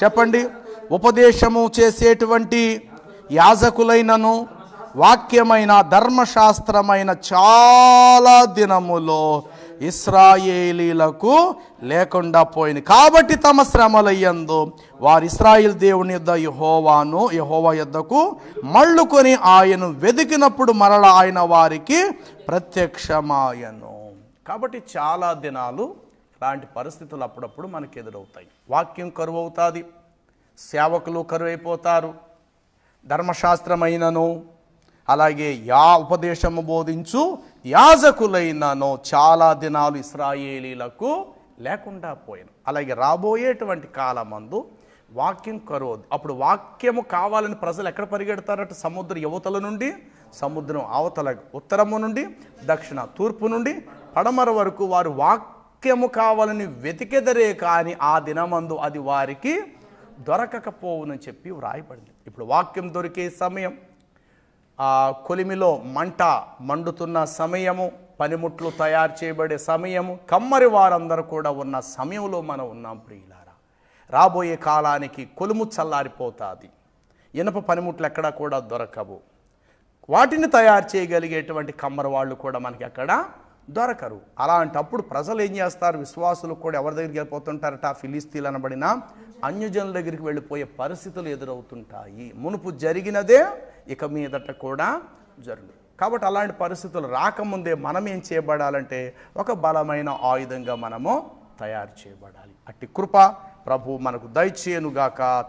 చెప్పండి, ఉపదేశము చేసేటువంటి యాజకులైనను వాక్యమైన ధర్మశాస్త్రమైన చాలా దినములో ఇశ్రాయేలీలకు లేకుండా పోయింది. కాబట్టి తమ శ్రమలయందు వారు ఇశ్రాయేల్ దేవుని యొద్ద యెహోవా యొద్దకు మళ్ళుకొని ఆయను వెదికినప్పుడు మరల ఆయన వారికి ప్రత్యక్షమాయను. కాబట్టి చాలా దినాలు ఇలాంటి పరిస్థితులు అప్పుడప్పుడు మనకు ఎదురవుతాయి. వాక్యం కరువు అవుతుంది, సేవకులు కరువైపోతారు, ధర్మశాస్త్రమైనను అలాగే ఉపదేశము బోధించు యాజకులైనను చాలా దినాలు ఇశ్రాయేలీలకు లేకుండా పోయాను. అలాగే రాబోయేటువంటి కాలమందు వాక్యం కరువు. అప్పుడు వాక్యము కావాలని ప్రజలు ఎక్కడ పరిగెడతారట? సముద్ర యువతల నుండి సముద్రం అవతల, ఉత్తరము నుండి దక్షిణ, తూర్పు నుండి పడమర వరకు వారు వాక్యము కావాలని వెతికెదరే కానీ ఆ దినమందు అది వారికి దొరకకపోవునని చెప్పి వ్రాయబడింది. ఇప్పుడు వాక్యం దొరికే సమయం, కొలిమిలో మంట మండుతున్న సమయము, పనిముట్లు తయారు చేయబడే సమయము, కమ్మరి వారందరూ కూడా ఉన్న సమయంలో మనం ఉన్నాం ప్రియులారా. రాబోయే కాలానికి కొలుము చల్లారిపోతుంది. ఇనప పనిముట్లు ఎక్కడా కూడా దొరకవు. వాటిని తయారు చేయగలిగేటువంటి కమ్మరి వాళ్ళు కూడా మనకి ఎక్కడ దొరకరు. అలాంటప్పుడు ప్రజలు ఏం చేస్తారు? విశ్వాసులు కూడా ఎవరి దగ్గరికి వెళ్ళిపోతుంటారట? ఫిలిస్తీన్లు అనబడిన అన్యజనుల దగ్గరికి వెళ్ళిపోయే పరిస్థితులు ఎదురవుతుంటాయి. మునుపు జరిగినదే ఇక మీదట కూడా జరుగును. కాబట్టి అలాంటి పరిస్థితులు రాకముందే మనం ఏం చేయబడాలంటే ఒక బలమైన ఆయుధంగా మనము తయారు చేయబడాలి. అట్టి కృప ప్రభు మనకు దయచేయునుగాక.